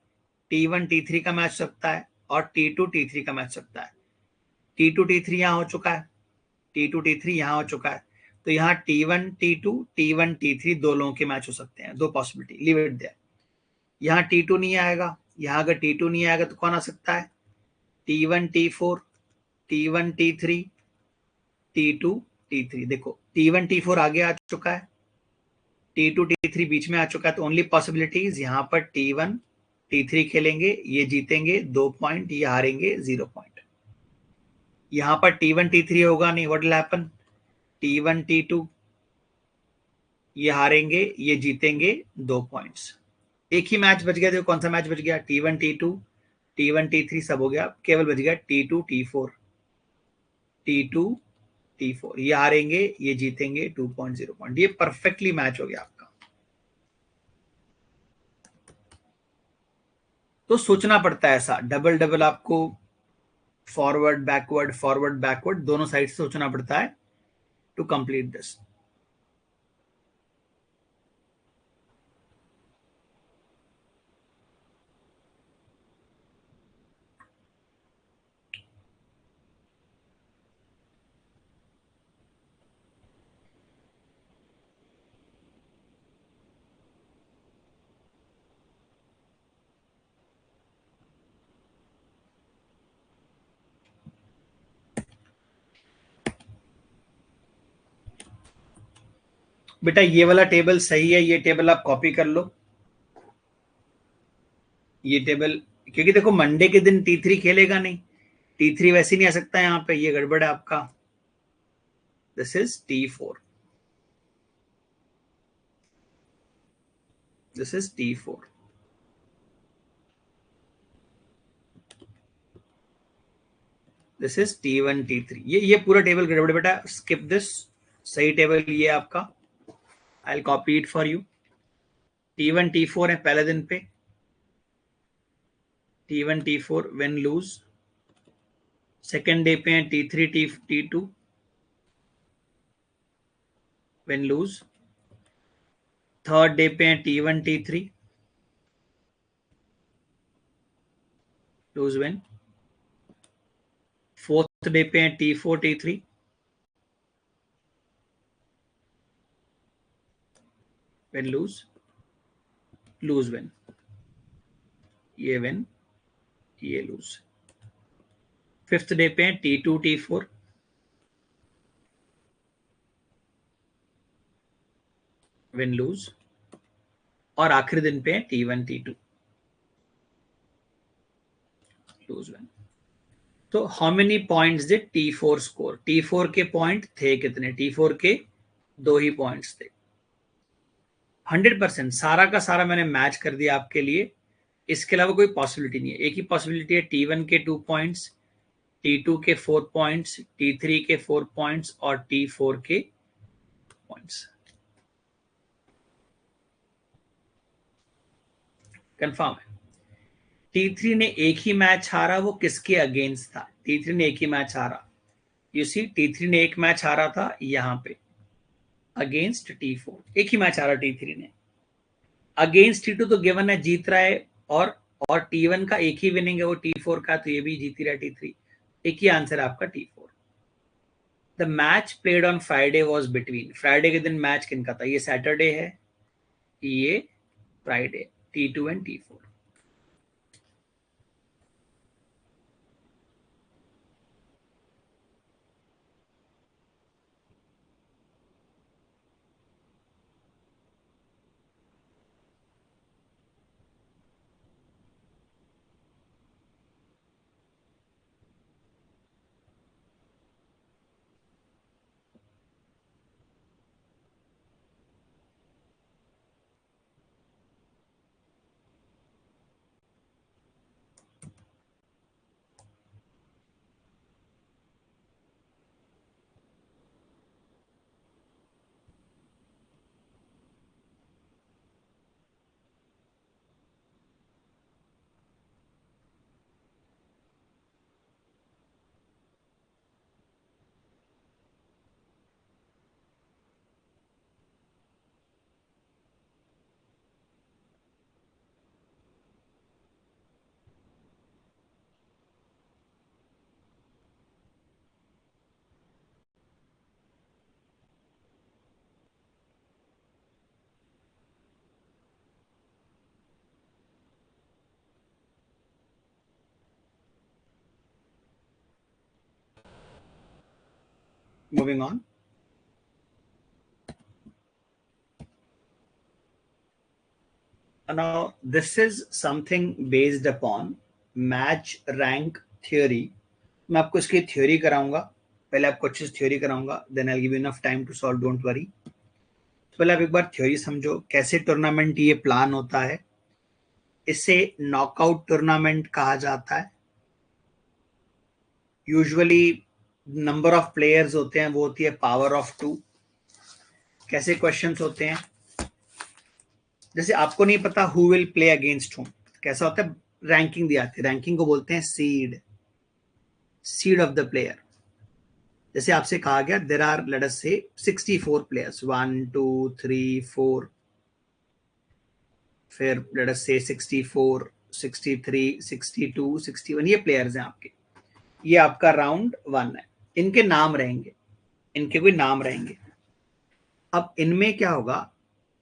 T1 T3 का मैच हो सकता है, और T2 T3 का मैच हो सकता है। T2 T3 यहाँ हो चुका है, T2 T3 यहाँ हो चुका है। तो यहाँ T1 T2 T1 T3 दो लोगों के मैच हो सकते हैं, दो पॉसिबिलिटी, लीव इट देयर। यहाँ T2 नहीं आएगा। यहाँ अगर T2 नहीं आएगा तो कौन आ सकता है? T1 T4 T1 T3 T2 T3। देखो T1 T4 आगे आ चुका है, T2 T3 बीच में आ चुका है। तो ओनली पॉसिबिलिटीज यहाँ पर T1 T3 खेलेंगे, ये जीतेंगे 2 पॉइंट, ये हारेंगे 0 पॉइंट। यहाँ पर T1 T3 होगा नहीं, what will happen? T1 T2 ये हारेंगे, ये जीतेंगे 2 पॉइंट्स। एक ही मैच बच गया। देखो कौन सा मैच बच गया? T1 T2 T1 T3 सब हो गया, केवल बच गया T2 T4। T2 T4 ये हारेंगे, ये जीतेंगे 2.0 पॉइंट। ये परफेक्टली मैच हो गया आपका। तो सोचना पड़ता है ऐसा डबल डबल आपको, फॉरवर्ड बैकवर्ड दोनों साइड से सोचना पड़ता है टू कंप्लीट दिस। बेटा ये वाला टेबल सही है, ये टेबल आप कॉपी कर लो। ये टेबल, क्योंकि देखो मंडे के दिन T3 खेलेगा नहीं, T3 वैसे नहीं आ सकता यहाँ पे, ये गड़बड़ है आपका। This is T4, this is T4, this is T1 T3। ये पूरा टेबल गड़बड़ बेटा, स्किप दिस। सही टेबल ये आपका, I copy it for you. T1 T4 है पहले दिन पे, T1 T4 win loose. Second day पे है T3 T2 win loose. Third day पे है T1 T3 loose win. Fourth day पे है T4 T3 win loose, loose win, ये विन, ये लूज। फिफ्थ डे पे है T2 T4 विन लूज, और आखिरी दिन पे है T1 T2 लूज विन। तो how many points did T4 score? T4 के पॉइंट थे कितने? T4 के 2 ही पॉइंट्स थे। 100% सारा का सारा मैंने मैच कर दिया आपके लिए। इसके अलावा कोई पॉसिबिलिटी नहीं है। एक ही पॉसिबिलिटी है T1 के 2 पॉइंट्स, T2 के 4 पॉइंट्स, T3 के 4 पॉइंट्स और T4 के पॉइंट्स। कंफर्म है? T3 ने एक ही मैच हारा, वो किसके अगेंस्ट था? T3 ने एक ही मैच हारा। यू सी T3 ने एक मैच हारा था यहां पे अगेंस्ट T4, एक ही मैच हारा T3 ने। अगेंस्ट T2 तो गिवन है, जीत रहा है, और T1 का एक ही विनिंग है वो T4 का, तो ये भी जीत रहा है T3। एक ही आंसर है आपका T4। The match played on Friday was between, Friday के दिन मैच किनका था? ये सैटरडे है, ये Friday, T2 and T4। Moving on. Now, this is something based upon match rank theory. मैं आपको इसकी थ्योरी कराऊंगा. पहले आपको अच्छे से थ्योरी कराऊंगा, then I give you enough time to solve, don't worry. तो पहले आप एक बार थ्योरी समझो, कैसे टूर्नामेंट ये प्लान होता है. इसे नॉकआउट टूर्नामेंट कहा जाता है. यूजुअली नंबर ऑफ प्लेयर्स होते हैं, वो होती है पावर ऑफ 2. कैसे क्वेश्चंस होते हैं, जैसे आपको नहीं पता हु विल प्ले अगेंस्ट हुम, कैसा होता है, रैंकिंग दी आती है. रैंकिंग को बोलते हैं सीड ऑफ द प्लेयर. जैसे आपसे कहा गया देयर आर लेट अस से 64 प्लेयर्स, 1 2 3 4, फिर लेट अस से 64 63 62 61, ये प्लेयर्स हैं आपके. ये आपका राउंड 1 है. इनके नाम रहेंगे, इनके कोई नाम रहेंगे. अब इनमें क्या होगा,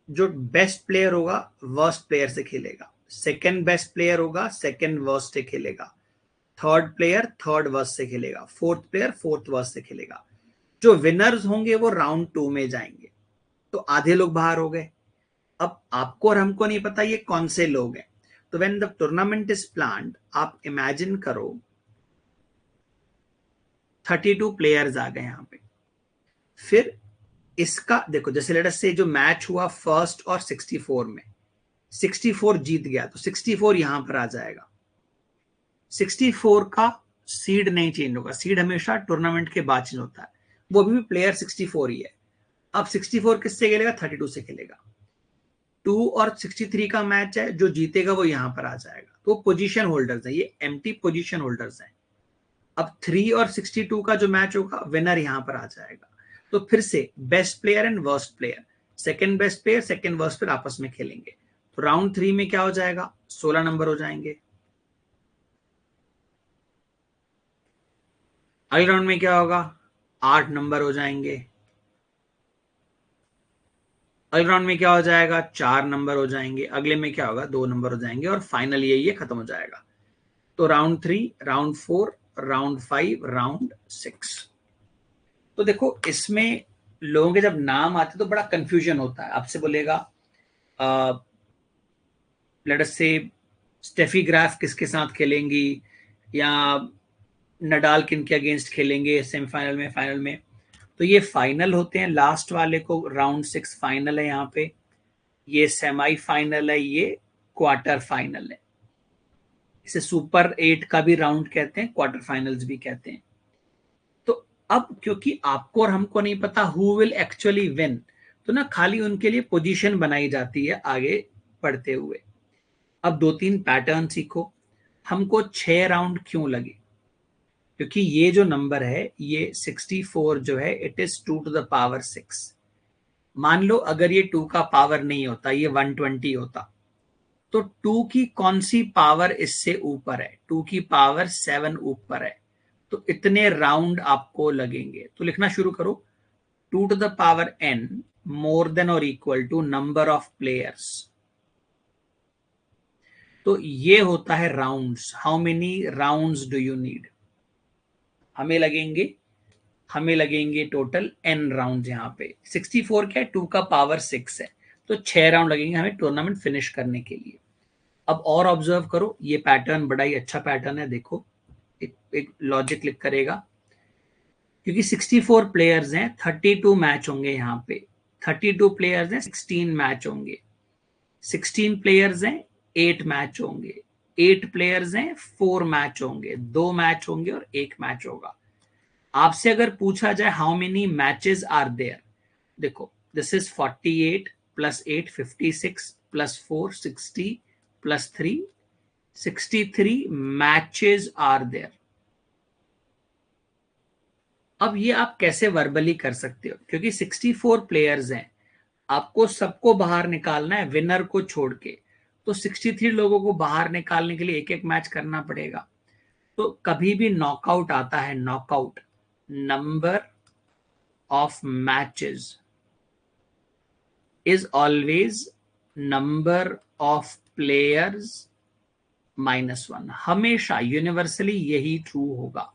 जो बेस्ट प्लेयर होगा वर्स्ट प्लेयर से खेलेगा, सेकंड बेस्ट प्लेयर होगा सेकंड वर्स्ट से खेलेगा, थर्ड प्लेयर थर्ड वर्स्ट से खेलेगा, फोर्थ प्लेयर फोर्थ वर्स्ट से खेलेगा. जो विनर्स होंगे वो राउंड 2 में जाएंगे. तो आधे लोग बाहर हो गए. अब आपको और हमको नहीं पता ये कौन से लोग हैं. तो when the tournament is planned, आप इमेजिन करो 32 प्लेयर्स आ गए यहां पे. फिर इसका देखो, जैसे लेट अस से जो मैच हुआ फर्स्ट और 64 में, 64 जीत गया तो 64 यहां पर आ जाएगा. 64 का सीड नहीं चेंज होगा, सीड हमेशा टूर्नामेंट के बाद चेंज होता है. वो अभी भी प्लेयर 64 ही है. अब 64 किससे खेलेगा, 32 से खेलेगा. 2 और 63 का मैच है, जो जीतेगा वो यहां पर आ जाएगा. तो पोजीशन होल्डर्स है, ये एम्प्टी पोजीशन होल्डर्स हैं. अब 3 और 62 का जो मैच होगा, विनर यहां पर आ जाएगा. तो फिर से best player and worst player, second best player second worst player आपस में खेलेंगे. तो राउंड 3 में क्या हो जाएगा, 16 नंबर हो जाएंगे. अगले राउंड में क्या होगा, 8 नंबर हो जाएंगे. अगले राउंड में क्या हो जाएगा, 4 नंबर हो जाएंगे. अगले में क्या होगा, 2 नंबर हो जाएंगे. और फाइनल ये खत्म हो जाएगा. तो राउंड 3, राउंड 4, राउंड 5, राउंड 6. तो देखो, इसमें लोगों के जब नाम आते तो बड़ा कंफ्यूजन होता है. आपसे बोलेगा लेट अस से स्टेफी ग्राफ किसके साथ खेलेंगी, या नडाल किन के अगेंस्ट खेलेंगे सेमीफाइनल में, फाइनल में. तो ये फाइनल होते हैं. लास्ट वाले को राउंड 6 फाइनल है यहाँ पे. ये सेमीफाइनल है, ये क्वार्टर फाइनल है. इसे सुपर 8 का भी राउंड कहते हैं, क्वार्टर फाइनल्स भी कहते हैं. तो अब क्योंकि आपको और हमको नहीं पता हु विल एक्चुअली विन, तो ना खाली उनके लिए पोजीशन बनाई जाती है आगे बढ़ते हुए. अब 2-3 पैटर्न सीखो. हमको 6 राउंड क्यों लगे, क्योंकि ये जो नंबर है, ये 64 जो है, it is 2 to the power 6. मान लो अगर ये 2 का पावर नहीं होता, ये 120 होता, तो 2 की कौन सी पावर इससे ऊपर है, 2 की पावर 7 ऊपर है. तो इतने राउंड आपको लगेंगे. तो लिखना शुरू करो, 2 to the power n more than or equal to number of players. तो ये होता है rounds. How many rounds do you need. हमें लगेंगे टोटल n राउंड. यहाँ पे 64 क्या है, 2 का पावर 6 है, तो 6 राउंड लगेंगे हमें टूर्नामेंट फिनिश करने के लिए. अब और ऑब्जर्व करो, ये पैटर्न बड़ा ही अच्छा पैटर्न है. देखो, एक लॉजिक लिख करेगा, क्योंकि 64 प्लेयर्स हैं, 32 मैच होंगे यहाँ पे. 32 प्लेयर्स हैं, 16 मैच होंगे. 16 प्लेयर्स हैं, 8 मैच होंगे. 8 प्लेयर्स हैं, 4 मैच होंगे. 2 मैच होंगे और 1 मैच होगा. आपसे अगर पूछा जाए how many matches are there, देखो, this is 48 plus 8 56 plus 4 60 plus 3 63 matches are there. अब ये आप कैसे वर्बली कर सकते हो, क्योंकि 64 प्लेयर्स हैं, आपको सबको बाहर निकालना है विनर को छोड़ के. तो 63 लोगों को बाहर निकालने के लिए एक एक मैच करना पड़ेगा. तो कभी भी नॉकआउट आता है, knockout, number of matches is always number of players -1. हमेशा यूनिवर्सली यही ट्रू होगा.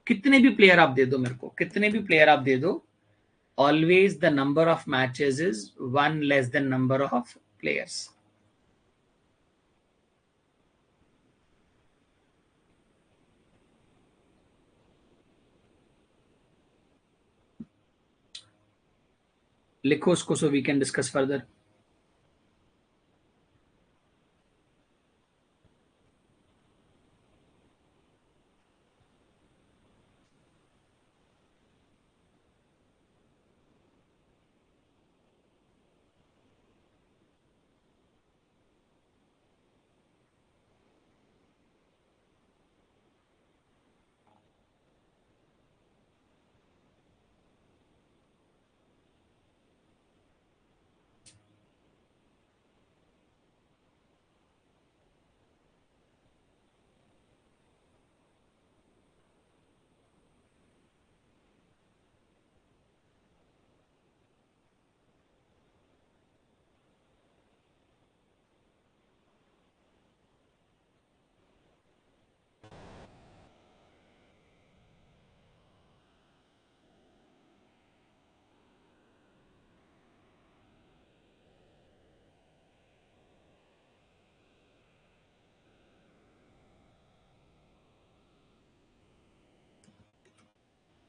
कितने भी प्लेयर आप दे दो मेरे को, कितने भी प्लेयर आप दे दो, always the number of matches is 1 less than number of players. लिखो उसको so we can discuss further.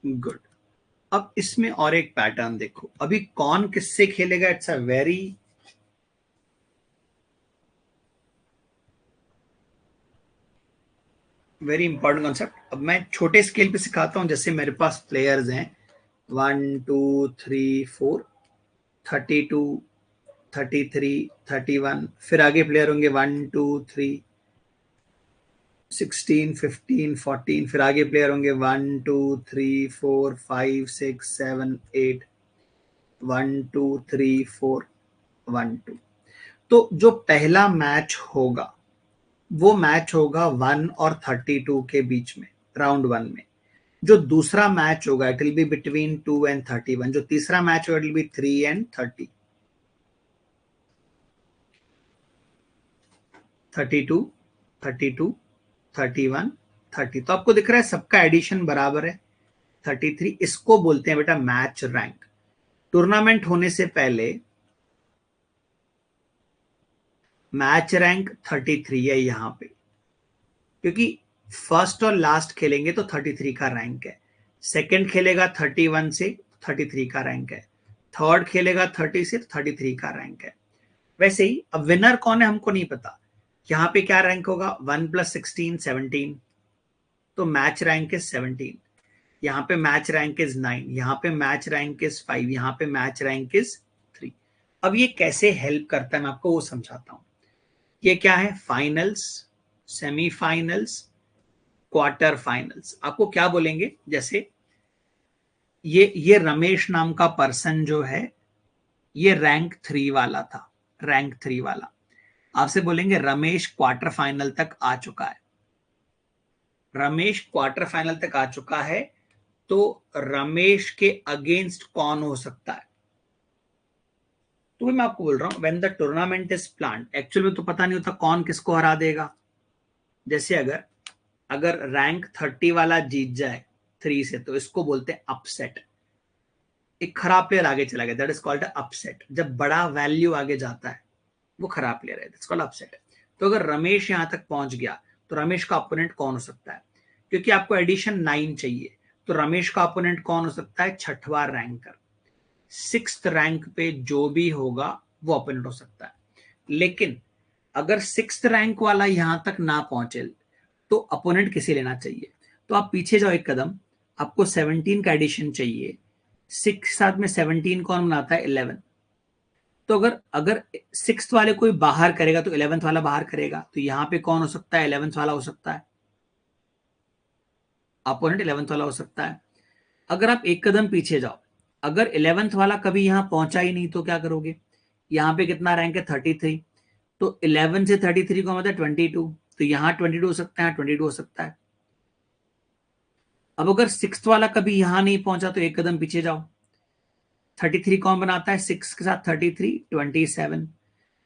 Good. अब इसमें और एक पैटर्न देखो, अभी कौन किससे खेलेगा, it's a very very important concept. अब मैं छोटे स्केल पे सिखाता हूं. जैसे मेरे पास प्लेयर्स हैं 1 2 3 4, 32, 33, 31. फिर आगे प्लेयर होंगे 1 2 3 16 15 14. फिर आगे प्लेयर होंगे 1 2 3 4 5 6 7 8. 1 2 3 4 1 2. तो जो पहला मैच होगा वो मैच होगा 1 और 32 के बीच में, राउंड 1 में. जो दूसरा मैच होगा it will be between 2 and 31. जो तीसरा मैच होगा इट विल बी 3 and 30. 32, 32, 31, 30. तो आपको दिख रहा है सबका एडिशन बराबर है 33. इसको बोलते हैं बेटा मैच रैंक. टूर्नामेंट होने से पहले मैच रैंक 33 है यहां पे, क्योंकि फर्स्ट और लास्ट खेलेंगे तो 33 का रैंक है. सेकंड खेलेगा 31 से, 33 का रैंक है. थर्ड खेलेगा 30 से, 33 का रैंक है. वैसे ही अब विनर कौन है हमको नहीं पता. यहाँ पे क्या रैंक होगा, 1 + 16 17. तो मैच रैंक इज 17. यहाँ पे मैच रैंक इज 9. यहाँ पे मैच रैंक इज 5. यहाँ पे मैच रैंक इज 3. अब ये कैसे हेल्प करता है मैं आपको वो समझाता हूं. ये क्या है, फाइनल्स, सेमीफाइनल्स, क्वार्टर फाइनल्स. आपको क्या बोलेंगे, जैसे ये रमेश नाम का पर्सन जो है ये रैंक 3 वाला था, रैंक 3 वाला. आपसे बोलेंगे रमेश क्वार्टर फाइनल तक आ चुका है. रमेश क्वार्टर फाइनल तक आ चुका है, तो रमेश के अगेंस्ट कौन हो सकता है. तो मैं आपको बोल रहा हूं when the tournament is planned, actual में तो पता नहीं होता कौन किसको हरा देगा. जैसे अगर रैंक 30 वाला जीत जाए 3 से तो इसको बोलते हैं अपसेट. एक खराब प्लेयर आगे चला गया, दैट इज कॉल्ड अपसेट. जब बड़ा वैल्यू आगे जाता है वो खराब प्लेयर है, दैट्स कॉल्ड अपसेट. तो अगर रमेश यहां तक पहुंच गया तो रमेश का अपोनेंट कौन हो सकता है, क्योंकि आपको एडिशन 9 चाहिए. तो रमेश का अपोनेंट कौन हो सकता है, छठवां रैंकर. 6th रैंक पे जो भी होगा वो अपोनेंट हो सकता है. लेकिन अगर 6th रैंक वाला यहां तक ना पहुंचे तो अपोनेंट किसे लेना चाहिए. तो आप पीछे जाओ एक कदम, आपको 17 का एडिशन चाहिए. 6 के साथ में 17 कौन बनाता है, 11. तो अगर अगर 6th वाले कोई बाहर करेगा तो 11th वाला बाहर करेगा. तो यहां पे कौन हो सकता है, 11th वाला हो सकता है, अपोनेंट 11th वाला हो सकता है. अगर आप एक कदम पीछे जाओ, अगर 11th वाला कभी यहां पहुंचा ही नहीं तो क्या करोगे. यहाँ पे कितना रैंक है, 33. तो 11 से 33 को मतलब 22. तो यहाँ 22 हो सकता है, 22 हो सकता है. अब अगर 6th वाला कभी यहां नहीं पहुंचा तो एक कदम पीछे जाओ. 33 कौन बनाता है, 6 के साथ 33, 27.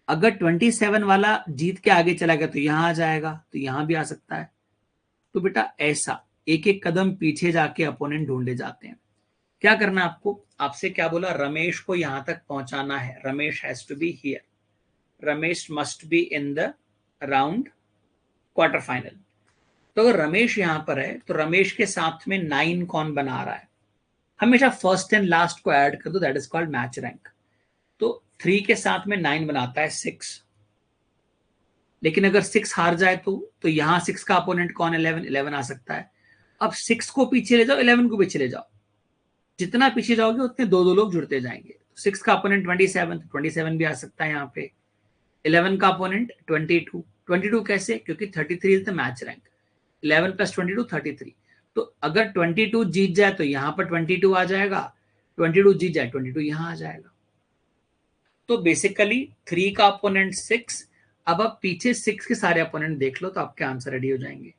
अगर 27 वाला जीत के आगे चला गया तो यहां आ जाएगा, तो यहां भी आ सकता है. तो बेटा ऐसा एक एक कदम पीछे जाके अपोनेंट ढूंढे जाते हैं। क्या करना है आपको, आपसे क्या बोला, रमेश को यहां तक पहुंचाना है, Ramesh has to be here, Ramesh must be in the round quarter final. तो अगर रमेश यहां पर है तो रमेश के साथ में 9 कौन बना रहा है, हमेशा फर्स्ट एंड लास्ट को ऐड कर दो, that is called match rank. तो 3 के साथ में 9 बनाता है 6, लेकिन अगर 6 हार जाए तो यहां 6 का अपोनेंट कौन, 11 आ सकता है। अब 6 को पीछे ले जाओ, 11 को पीछे ले जाओ, जितना पीछे जाओगे उतने दो दो लोग जुड़ते जाएंगे। 6 का अपोनेंट 27 भी आ सकता है यहाँ पे, 11 का अपोनेंट 22 कैसे, क्योंकि 33 is the match rank, 11 plus 22 33। तो अगर 22 जीत जाए तो यहां पर 22 आ जाएगा, 22 जीत जाए 22 यहां आ जाएगा। तो बेसिकली 3 का अपोनेंट 6, अब आप पीछे 6 के सारे अपोनेंट देख लो तो आपके आंसर रेडी हो जाएंगे।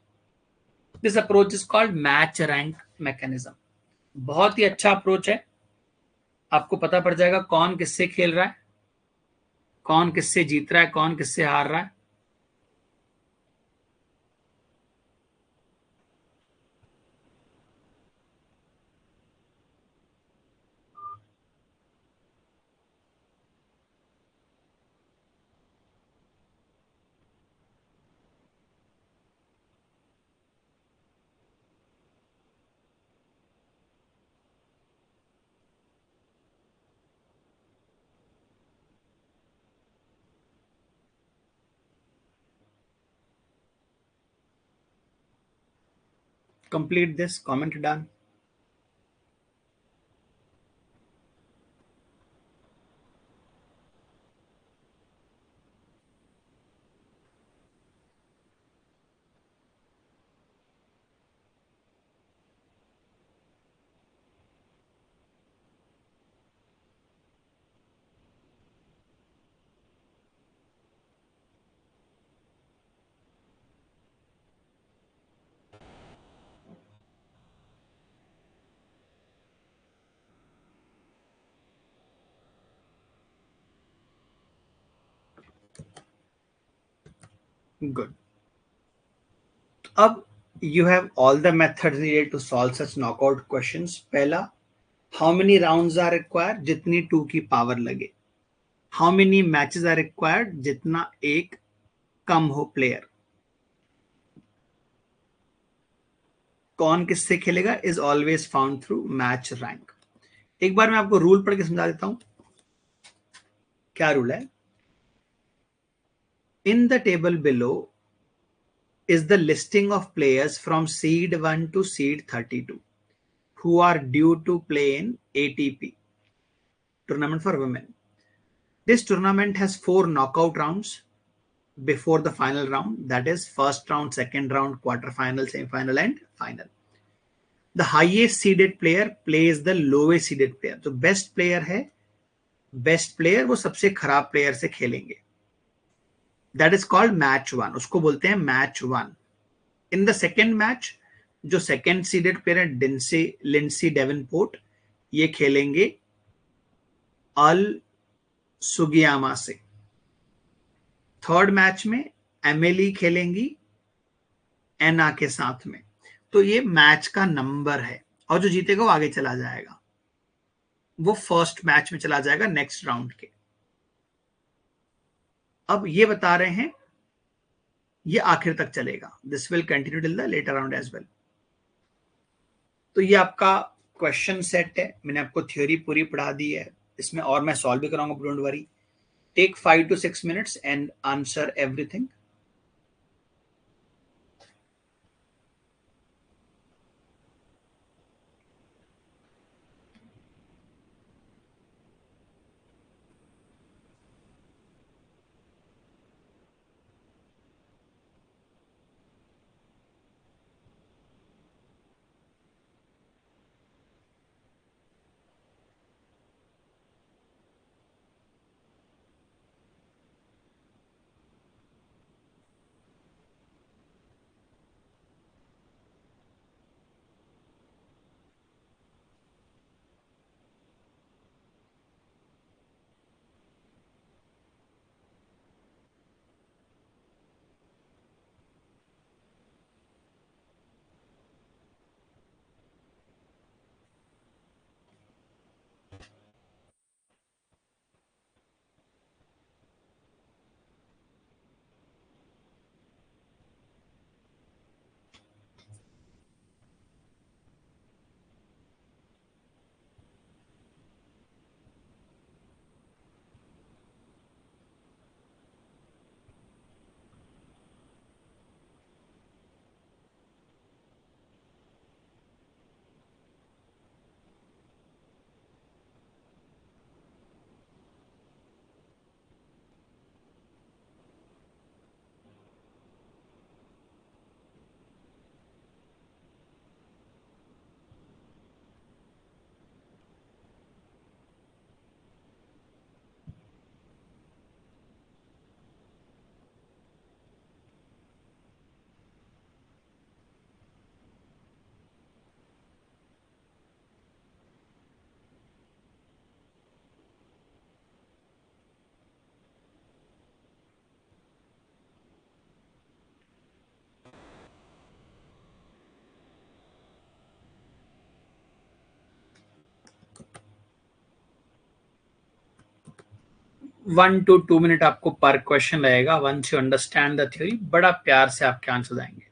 This approach is called match rank mechanism. बहुत ही अच्छा अप्रोच है, आपको पता पड़ जाएगा कौन किससे खेल रहा है, कौन किससे जीत रहा है, कौन किससे हार रहा है। Complete this, comment done. Good. अब you have all the methods needed to solve such knockout questions. पहला, how many rounds are required, जितनी 2 की पावर लगे। how many matches are required, जितना एक कम हो प्लेयर। कौन किससे खेलेगा is always found through match rank. एक बार मैं आपको रूल पढ़ के समझा देता हूं। क्या रूल है, in the table below is the listing of players from seed 1 to seed 32 who are due to play in ATP tournament for women. This tournament has 4 knockout rounds before the final round, that is first round, second round, quarter final, semi final and final. The highest seeded player plays the lowest seeded player. जो best player है, best player वो सबसे खराब player से खेलेंगे, that is called match one, उसको बोलते हैं match one. In the second match जो सेकेंड सीडेड प्लेयर है लिंडसी डेवनपोर्ट, ये खेलेंगे अल सुगियामा से। थर्ड मैच में एमिली खेलेंगी एना के साथ में। तो ये मैच का नंबर है, और जो जीतेगा वो आगे चला जाएगा, वो फर्स्ट मैच में चला जाएगा नेक्स्ट राउंड के। अब ये बता रहे हैं ये आखिर तक चलेगा, this will continue till the later round as well. तो ये आपका क्वेश्चन सेट है, मैंने आपको थ्योरी पूरी पढ़ा दी है, इसमें और मैं सॉल्व भी कराऊंगा, don't worry. Take 5 to 6 minutes and answer everything. 1 to 2 minute आपको पर क्वेश्चन लगेगा. Once you understand the theory, बड़ा प्यार से आपके आंसर आएंगे.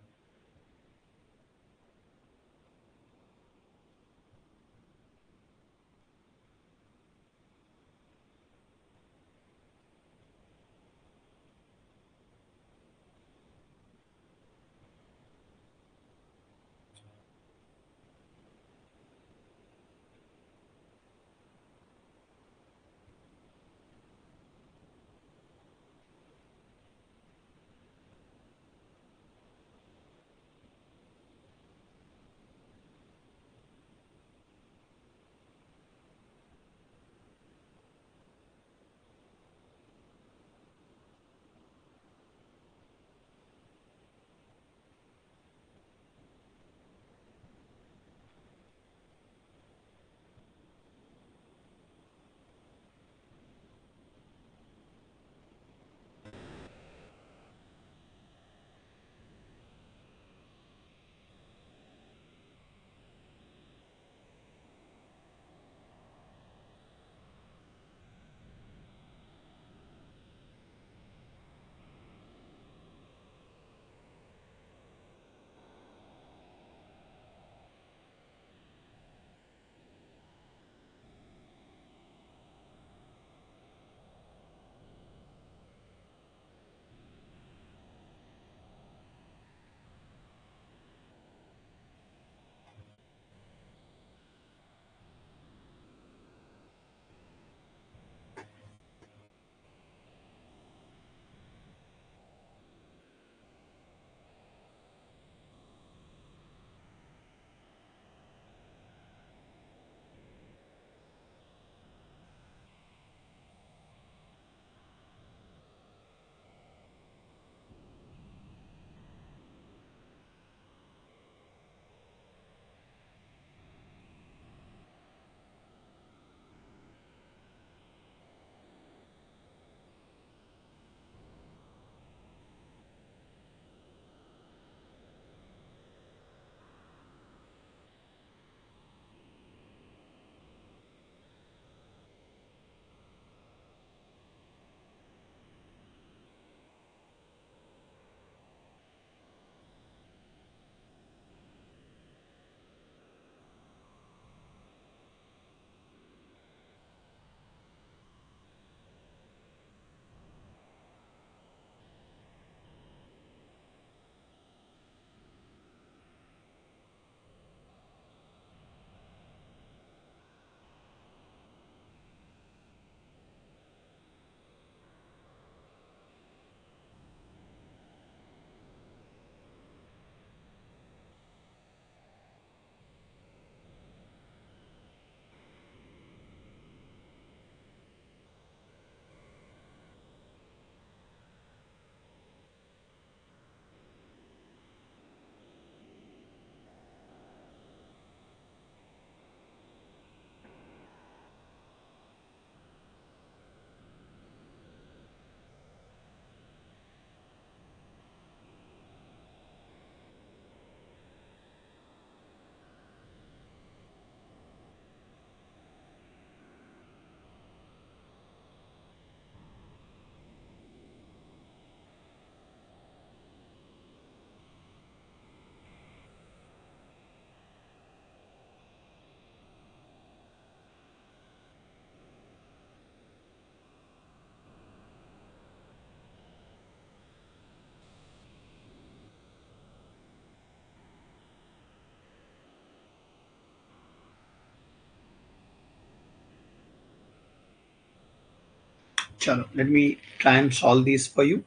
चलो, let me try and solve this for you.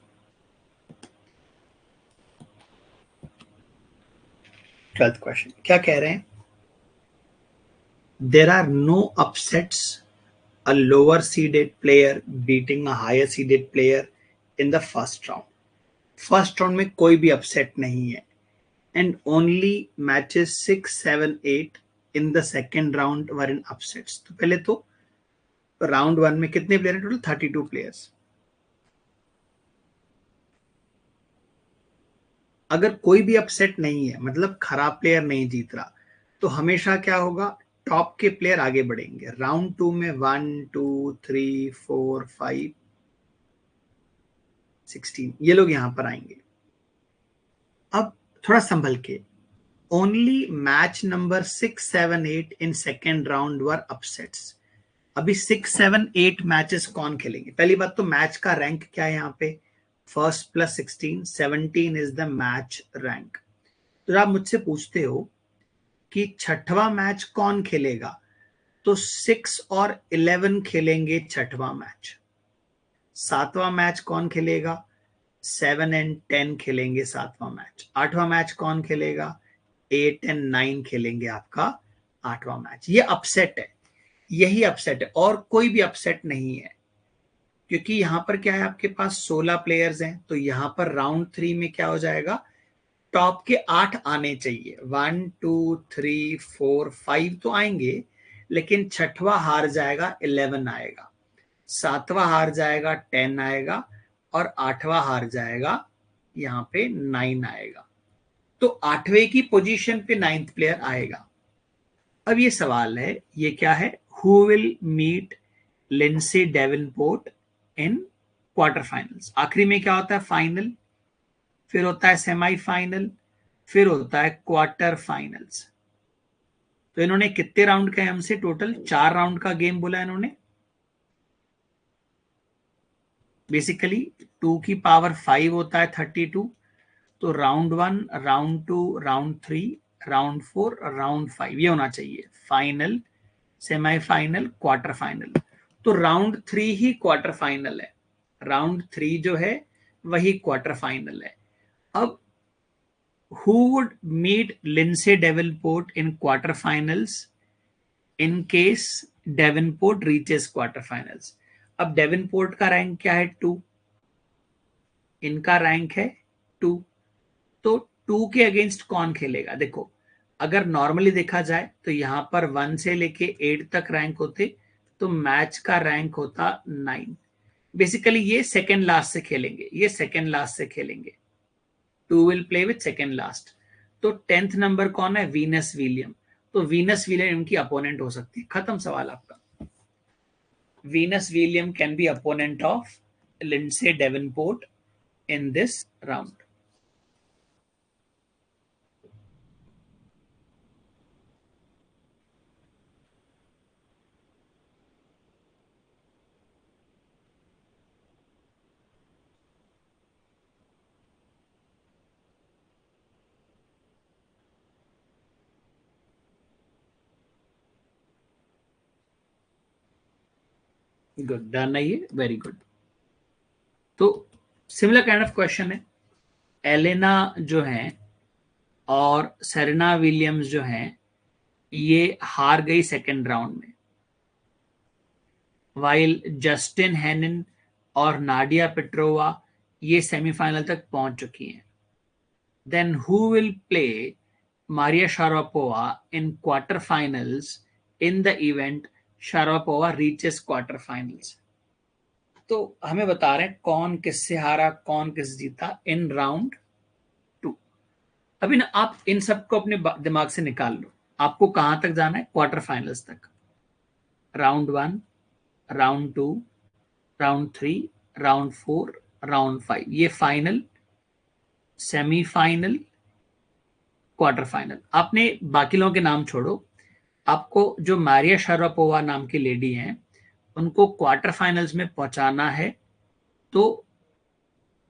12th question क्या कह रहे हैं? There are no upsets, a lower seeded player beating a higher seeded player in the first round. First round में कोई भी अपसेट नहीं है. And only matches 6, 7, 8 in the second round were in upsets. तो पहले तो राउंड वन में कितने प्लेयर हैं? Total 32 players. अगर कोई भी अपसेट नहीं है, मतलब खराब प्लेयर नहीं जीत रहा, तो हमेशा क्या होगा? टॉप के प्लेयर आगे बढ़ेंगे. राउंड टू में 1, 2, 3, 4, 5 16, ये लोग यहां पर आएंगे। अब थोड़ा संभल के, only match number 6, 7, 8 in second round were upsets. अभी 6, 7, 8 मैचेस कौन खेलेंगे? पहली बात तो मैच का रैंक क्या है यहाँ पे, first plus 16, 17 is the match rank. तो आप मुझसे पूछते हो कि छठवां मैच कौन खेलेगा, तो 6 और 11 खेलेंगे छठवां मैच। सातवां मैच कौन खेलेगा, 7 एंड 10 खेलेंगे सातवां मैच। आठवां मैच कौन खेलेगा, 8 एंड 9 खेलेंगे आपका आठवां मैच। ये अपसेट है, यही अपसेट है, और कोई भी अपसेट नहीं है, क्योंकि यहां पर क्या है, आपके पास 16 प्लेयर्स हैं, तो यहां पर राउंड 3 में क्या हो जाएगा, टॉप के 8 आने चाहिए। 1, 2, 3, 4, 5 तो आएंगे, लेकिन छठवां हार जाएगा, 11 आएगा, सातवां हार जाएगा, 10 आएगा, और आठवां हार जाएगा, यहां पे 9 आएगा। तो आठवें की पोजीशन पे 9th प्लेयर आएगा। अब ये सवाल है, ये क्या है, who will meet Lindsay Davenport in quarter finals. आखिरी में क्या होता है, फाइनल, फिर होता है सेमीफाइनल, फिर होता है क्वार्टर फाइनल्स। तो इन्होंने कितने राउंड का हमसे, टोटल 4 राउंड का गेम बोला इन्होंने। बेसिकली 2 की पावर 5 होता है 32। तो round 1, round 2, round 3, round 4, round 5, ये होना चाहिए, फाइनल, सेमीफाइनल, क्वार्टर फाइनल। तो राउंड 3 ही क्वार्टर फाइनल है, राउंड 3 जो है वही क्वार्टर फाइनल है। अब who would meet Lindsay Davenport in quarterfinals in case Davenport reaches quarterfinals? अब डेवनपोर्ट का रैंक क्या है, 2, इनका रैंक है 2, तो 2 के अगेंस्ट कौन खेलेगा? देखो, अगर नॉर्मली देखा जाए तो यहां पर 1 से लेके 8 तक रैंक होते, तो मैच का रैंक होता 9। बेसिकली ये सेकेंड लास्ट से खेलेंगे, ये सेकेंड लास्ट से खेलेंगे, 2 will play with second last. तो 10th नंबर कौन है, वीनस विलियम। तो वीनस विलियम इनकी अपोनेंट हो सकती है, खत्म सवाल आपका। Venus William can be opponent of Lindsay Davenport in this round. Good, done है ये, वेरी गुड। तो सिमिलर काइंड ऑफ क्वेश्चन है, एलेना जो है और सेरेना विलियम्स जो है, ये हार गई सेकेंड राउंड में, वाइल जस्टिन हेनिन और नाडिया पेट्रोवा ये सेमीफाइनल तक पहुंच चुकी हैं। Then who will play Maria Sharapova in quarter finals in the event Sharapova reaches quarter finals. तो हमें बता रहे हैं कौन किससे हारा, कौन किस जीता इन राउंड 2। अभी ना आप इन सबको अपने दिमाग से निकाल लो, आपको कहां तक जाना है, क्वार्टर फाइनल्स तक। Round 1, round 2, round 3, round 4, round 5, ये फाइनल, सेमीफाइनल, क्वार्टर फाइनल। आपने बाकी लोगों के नाम छोड़ो, आपको जो मारिया शारापोवा नाम की लेडी हैं उनको क्वार्टर फाइनल्स में पहुंचाना है। तो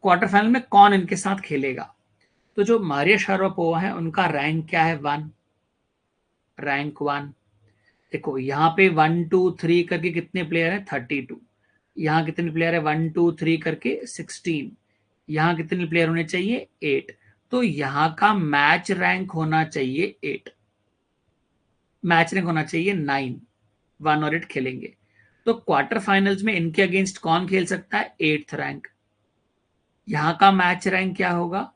क्वार्टर फाइनल में कौन इनके साथ खेलेगा? तो जो मारिया शारापोवा है उनका रैंक क्या है, 1, रैंक 1। देखो यहाँ पे 1, 2, 3 करके कितने प्लेयर है, 32। यहाँ कितने प्लेयर है, 1, 2, 3 करके 16। यहाँ कितने प्लेयर होने चाहिए, 8। तो यहाँ का मैच रैंक होना चाहिए 8, मैच रैंक होना चाहिए 9, 1 और 8 खेलेंगे। तो क्वार्टर फाइनल्स में इनके अगेंस्ट कौन खेल सकता है, 8th रैंक। यहाँ का मैच रैंक क्या होगा,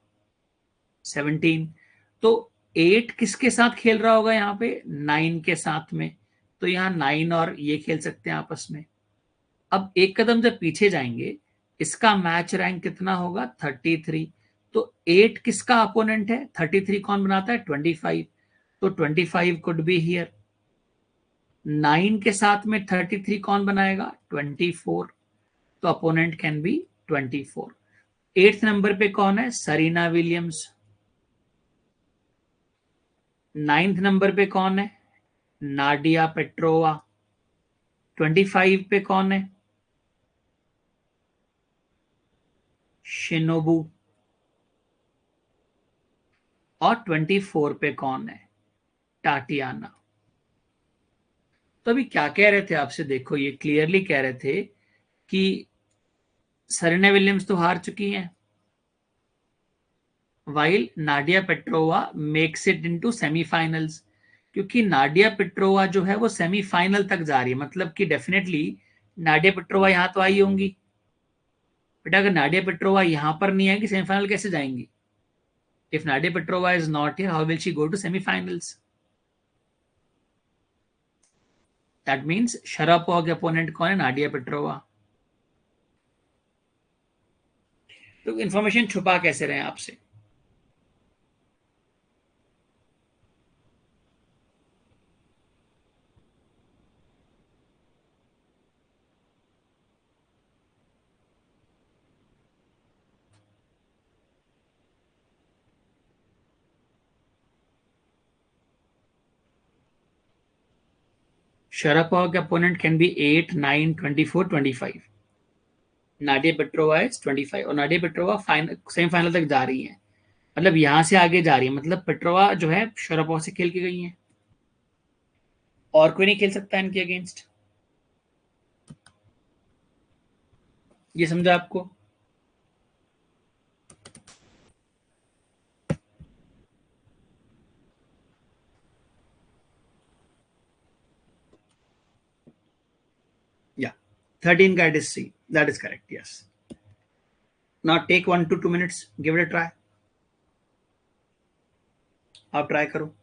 17। तो 8 किसके साथ खेल रहा होगा, यहाँ पे 9 के साथ में। तो यहाँ 9 और ये खेल सकते हैं आपस में। अब एक कदम जब पीछे जाएंगे, इसका मैच रैंक कितना होगा, 33। तो 8 किसका अपोनेंट है, 33 कौन बनाता है, 25। तो 25 कुड बी हियर। 9 के साथ में 33 कौन बनाएगा, 24। तो opponent can be 24। 8th number पे कौन है? Serena Williams. 9th नंबर पे कौन है? Nadia Petrova. 25 पे कौन है? शिनोबू। और 24 पे कौन है? टाटियाना। तो अभी क्या कह रहे थे आपसे, देखो ये क्लियरली कह रहे थे कि सरीना विलियम्स तो हार चुकी हैं, while Nadia Petrova makes it into semifinals. क्योंकि नाडिया पेट्रोवा जो है वो सेमीफाइनल तक जा रही है, मतलब कि डेफिनेटली नाडिया पेट्रोवा यहां तो आई होंगी। बेटा अगर नाडिया पेट्रोवा यहां पर नहीं आएगी, सेमीफाइनल कैसे जाएंगी? If Nadia Petrova is not here, how will she go to semifinals? That means Sharapova के अपोनेंट कौन है? Nadia Petrova. तो इंफॉर्मेशन छुपा कैसे रहे आपसे? Sharapova के opponent can be 8, 9, 24, 25। Nadia Petrova is 25 और नाडिया पेट्रोवा सेमीफाइनल तक जा रही है, मतलब यहां से आगे जा रही है, मतलब पेट्रोवा जो है शरापोवा से खेल के गई है, और कोई नहीं खेल सकता इनके अगेंस्ट। ये समझा आपको? या 13 का it is C, that is correct, yes. Now take 1 to 2 minutes, give it a try. आप ट्राई करो।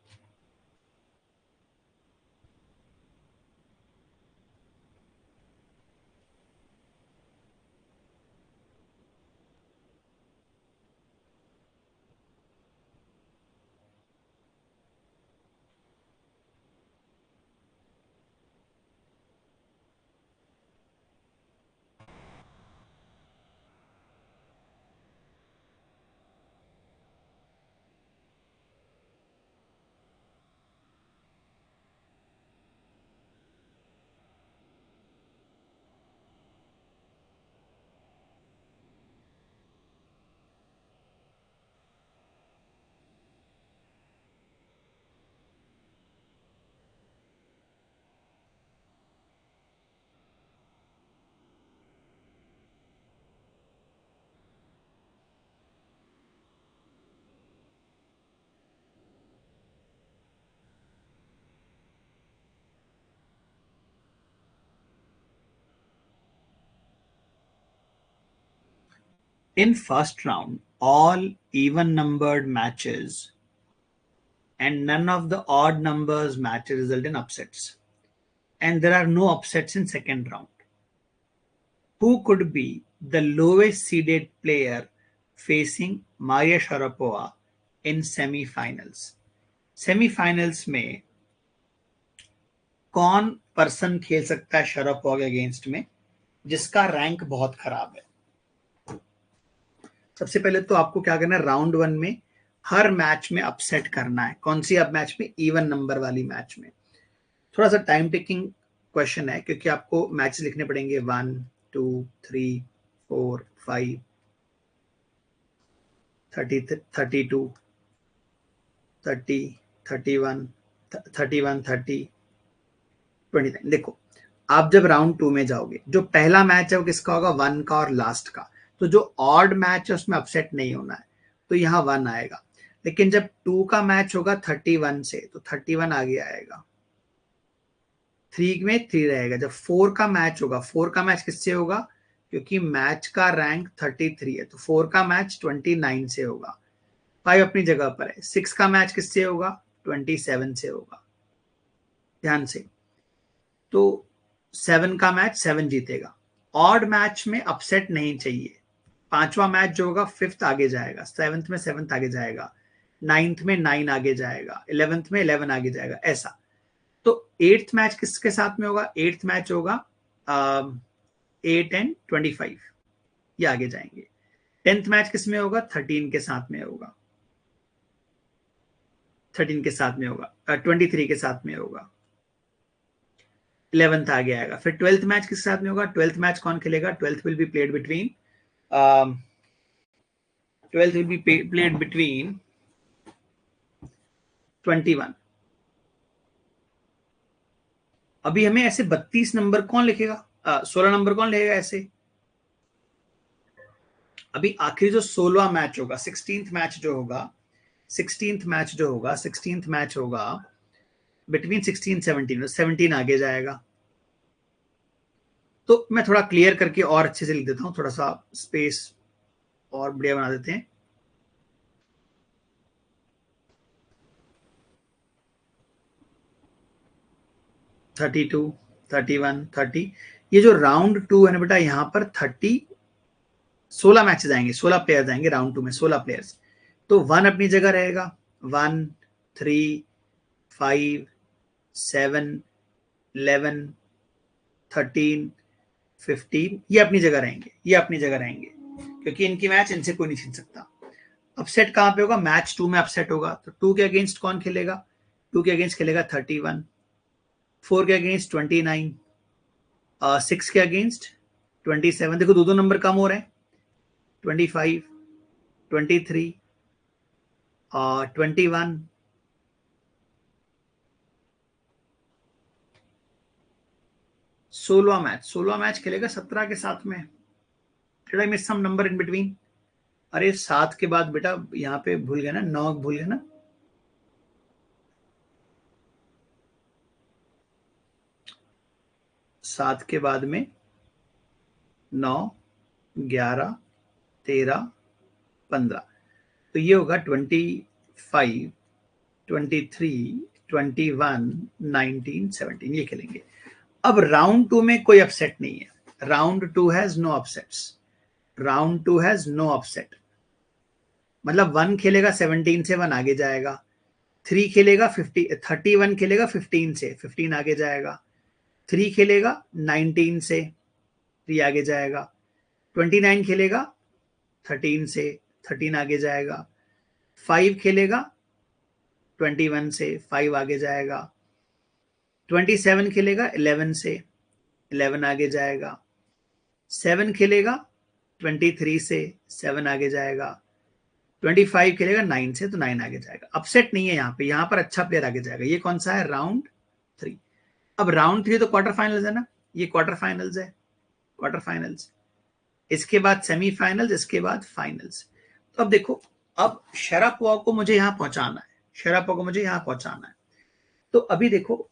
In first round, all even numbered matches and none of the odd numbers matches result in upsets. And there are no upsets in second round. Who could be the lowest seeded player facing Maria Sharapova in semi-finals? Semi-finals में कौन person खेल सकता है Sharapova के against में जिसका rank बहुत खराब है? सबसे पहले तो आपको क्या करना है, राउंड 1 में हर मैच में अपसेट करना है। कौन सी अब मैच में? इवन नंबर वाली मैच में। थोड़ा सा टाइम टेकिंग क्वेश्चन है क्योंकि आपको मैच लिखने पड़ेंगे 1, 2, 3, 4, 5, 30, 32, 30, 31, 31, 30, 29। देखो आप जब राउंड 2 में जाओगे, जो पहला मैच है वो किसका होगा? 1 का और लास्ट का। तो जो ऑड मैच है उसमें अपसेट नहीं होना है, तो यहाँ 1 आएगा। लेकिन जब 2 का मैच होगा 31 से, तो 31 आगे आएगा। 3 में 3 रहेगा। जब 4 का मैच होगा, 4 का मैच किससे होगा? क्योंकि मैच का रैंक 33 है, तो 4 का मैच 29 से होगा। 5 अपनी जगह पर है। 6 का मैच किससे होगा? 27 से होगा। ध्यान से। तो 7 का मैच 7 जीतेगा। ऑड मैच में अपसेट नहीं चाहिए। 5वां मैच जो होगा 5th आगे जाएगा, 7th में 7th आगे जाएगा, 9th में 9 आगे जाएगा, 11th में 11 आगे जाएगा, ऐसा। तो 8th मैच किसके साथ में होगा? 8th मैच होगा 8 and 25, ये आगे जाएंगे। 10th मैच किस में होगा? 13 के साथ में होगा, 13 के साथ में होगा, 23 के साथ में होगा, 11th आगे आएगा। फिर 12th मैच किस साथ में होगा? 12th मैच कौन खेलेगा? 12th will be played between 12th will be played between 21। अभी हमें ऐसे 32 नंबर कौन लिखेगा? 16 नंबर कौन लिखेगा ऐसे? अभी आखिरी जो 16वां मैच होगा, 16th मैच जो होगा, 16th मैच जो होगा, 16th मैच होगा बिटवीन 16 17, 17 आगे जाएगा। तो मैं थोड़ा क्लियर करके और अच्छे से लिख देता हूं, थोड़ा सा स्पेस और बढ़िया बना देते हैं। थर्टी टू, 31, 30, ये जो राउंड 2 है ना बेटा, यहां पर 16 मैचेस आएंगे, 16 प्लेयर्स आएंगे राउंड 2 में, 16 प्लेयर्स। तो 1 अपनी जगह रहेगा, 1 3 5 7 11 13 15, ये अपनी जगह रहेंगे, ये अपनी जगह रहेंगे, क्योंकि इनकी मैच इनसे कोई नहीं छीन सकता। अपसेट कहां पे होगा? मैच 2 में अपसेट होगा। तो 2 के अगेंस्ट कौन खेलेगा? 2 के अगेंस्ट खेलेगा 31, 4 के अगेंस्ट 29, 6 के अगेंस्ट 27। देखो दो नंबर कम हो रहे हैं, 25, 23, 21, 16 मैच खेलेगा 17 के साथ में। Did I miss some number in between? अरे 7 के बाद बेटा यहाँ पे भूल गए ना, 9 भूल गए ना। 7 के बाद में 9, 11, 13, 15, तो ये होगा 25, 23, 21, 19, 17, ये खेलेंगे। अब राउंड 2 में कोई अपसेट नहीं है, round 2 has no upsets, round 2 has no upset. मतलब 1 खेलेगा 17 से 1 आगे जाएगा, 3 खेलेगा 50, 31 खेलेगा 15 से, 15 आगे जाएगा, 3 खेलेगा 19 से, 3 आगे जाएगा, 29 खेलेगा 13 से, 13 आगे जाएगा, 5 खेलेगा 21 से, 5 आगे जाएगा, 27 खेलेगा 11 से, 11 आगे जाएगा, 7 खेलेगा 23 से, 7 आगे जाएगा, 25 खेलेगा 9 से, तो 9 आगे जाएगा। अपसेट नहीं है यहाँ पे, यहाँ पर अच्छा प्लेयर आगे जाएगा। ये कौन सा है? राउंड 3। अब राउंड 3 तो क्वार्टर फाइनल्स है ना, ये क्वार्टर फाइनल्स है, क्वार्टर फाइनल्स, इसके बाद सेमीफाइनल्स, इसके बाद फाइनल्स। तो अब देखो, अब शरापोवा को मुझे यहां पहुंचाना है, शरापोवा को मुझे यहां पहुंचाना है। तो अभी देखो,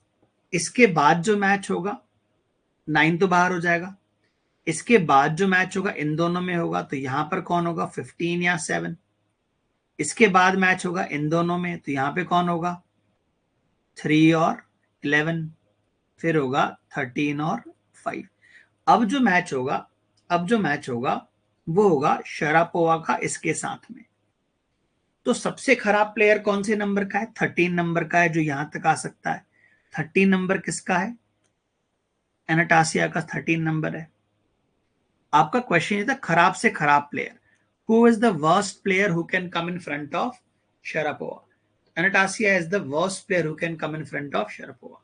इसके बाद जो मैच होगा 9 तो बाहर हो जाएगा, इसके बाद जो मैच होगा इन दोनों में होगा, तो यहां पर कौन होगा? 15 या 7। इसके बाद मैच होगा इन दोनों में, तो यहां पे कौन होगा? 3 और 11। फिर होगा 13 और 5। अब जो मैच होगा, अब जो मैच होगा वो होगा शरापोवा का इसके साथ में। तो सबसे खराब प्लेयर कौन से नंबर का है? 13 नंबर का है, जो यहां तक आ सकता है। 13 नंबर किसका है? एनाटासिया का 13 नंबर है। आपका क्वेश्चन ये था खराब से खराब player, who is the worst player who can come in front of Sharapova? Anastasia is the worst player who can come in front of Sharapova.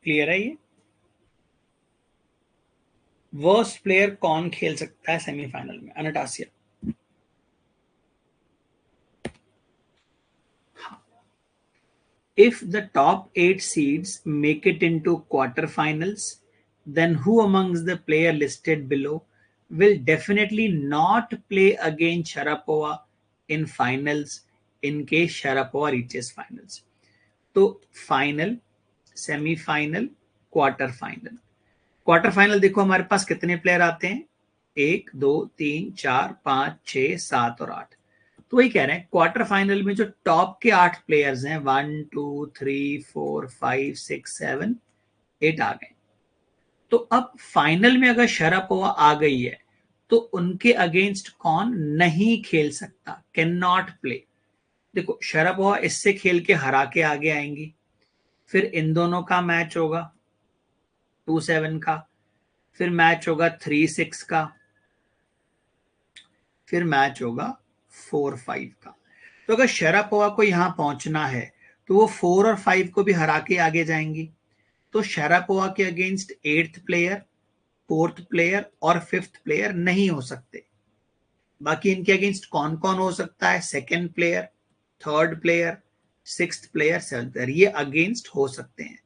Clear है ये? वर्स्ट प्लेयर कौन खेल सकता है सेमीफाइनल में? एनाटासिया। If the top 8 seeds make it into quarterfinals, then who amongst the player listed below will definitely not play against Sharapova in finals in case Sharapova reaches finals. तो final, semifinal, quarter final. Quarter final देखो हमारे पास कितने player आते हैं, 1 2 3 4 5 6 7 और 8. तो वही कह रहे हैं क्वार्टर फाइनल में जो टॉप के 8 प्लेयर्स हैं 1 2 3 4 5 6 7 8 आ गए. तो अब फाइनल में अगर शरापोवा आ गई है तो उनके अगेंस्ट कौन नहीं खेल सकता, कैन नॉट प्ले. देखो शरापोवा इससे खेल के हरा के आगे आएंगी, फिर इन दोनों का मैच होगा 2-7 का, फिर मैच होगा 3-6 का, फिर मैच होगा 4-5 का. तो अगर शरापोवा को यहां पहुंचना है तो वो 4 और 5 को भी हरा के आगे जाएंगी. तो शरापोवा के against 8th player, 4th player और 5th प्लेयर नहीं हो सकते. बाकी इनके अगेंस्ट कौन कौन हो सकता है, 2nd player, 3rd player, 6th player, 7th player, ये अगेंस्ट हो सकते हैं.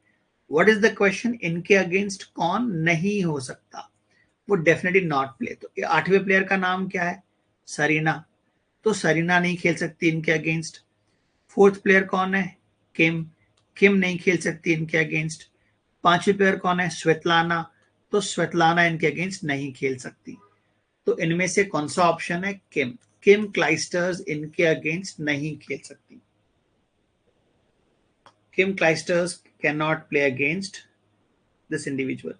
व्हाट इज द क्वेश्चन, इनके अगेंस्ट कौन नहीं हो सकता, वो डेफिनेटली नॉट प्ले. तो 8वें प्लेयर का नाम क्या है, सरीना. तो सरीना नहीं खेल सकती इनके अगेंस्ट. 4th प्लेयर कौन है, किम. किम नहीं खेल सकती इनके अगेंस्ट. 5वीं प्लेयर कौन है, स्वेतलाना. तो स्वेतलाना इनके अगेंस्ट नहीं खेल सकती. तो इनमें से कौन सा ऑप्शन है, किम. किम क्लाइस्टर्स इनके अगेंस्ट नहीं खेल सकती. Kim Clijsters can not play against this individual.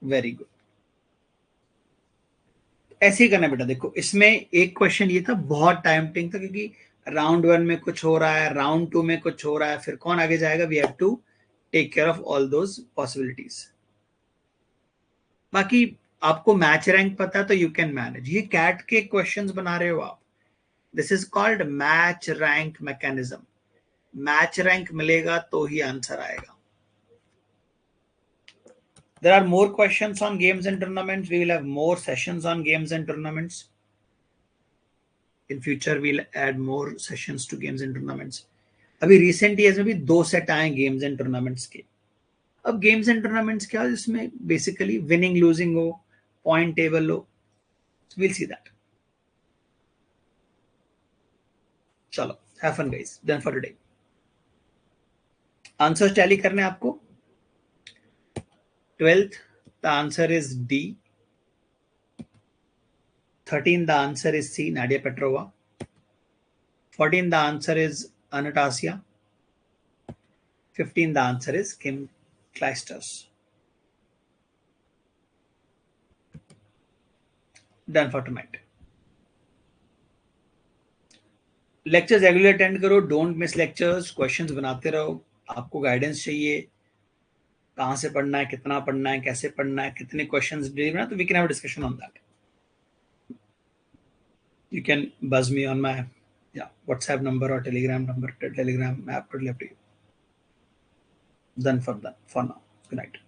Very good. ऐसे ही करना बेटा. देखो इसमें एक क्वेश्चन ये था, बहुत टाइम टेकिंग था, क्योंकि राउंड 1 में कुछ हो रहा है, राउंड 2 में कुछ हो रहा है, फिर कौन आगे जाएगा. We have to take care of all those possibilities. बाकी आपको मैच रैंक पता है तो यू कैन मैनेज. ये कैट के क्वेश्चंस बना रहे हो आप, this is called match rank mechanism. Match rank मिलेगा तो ही आंसर आएगा. There are more questions on games and tournaments. We will have more sessions on games and tournaments. In future, we'll add more sessions to games and tournaments. अभी recent years में भी 2 set आए games and tournaments के. अब games and tournaments क्या, जिसमें basically winning losing हो, point table हो. We'll see that. चलो, have fun guys. Done for today. Answer tally करने आपको. 12th, the answer is D. 13, the answer is C, Nadia Petrova. 14, the answer is Anastasia. 15, the answer is Kim Clijsters. Done for tonight. Lectures regular attend करो, don't miss lectures, questions बनाते रहो. आपको guidance चाहिए, कहाँ से पढ़ना है, कितना पढ़ना है, कैसे पढ़ना है, कितने क्वेश्चंस डेली बनाना, तो we can have a discussion on that. You can buzz me on my WhatsApp number or Telegram number, Telegram app, totally up to you. Done for now. Good night.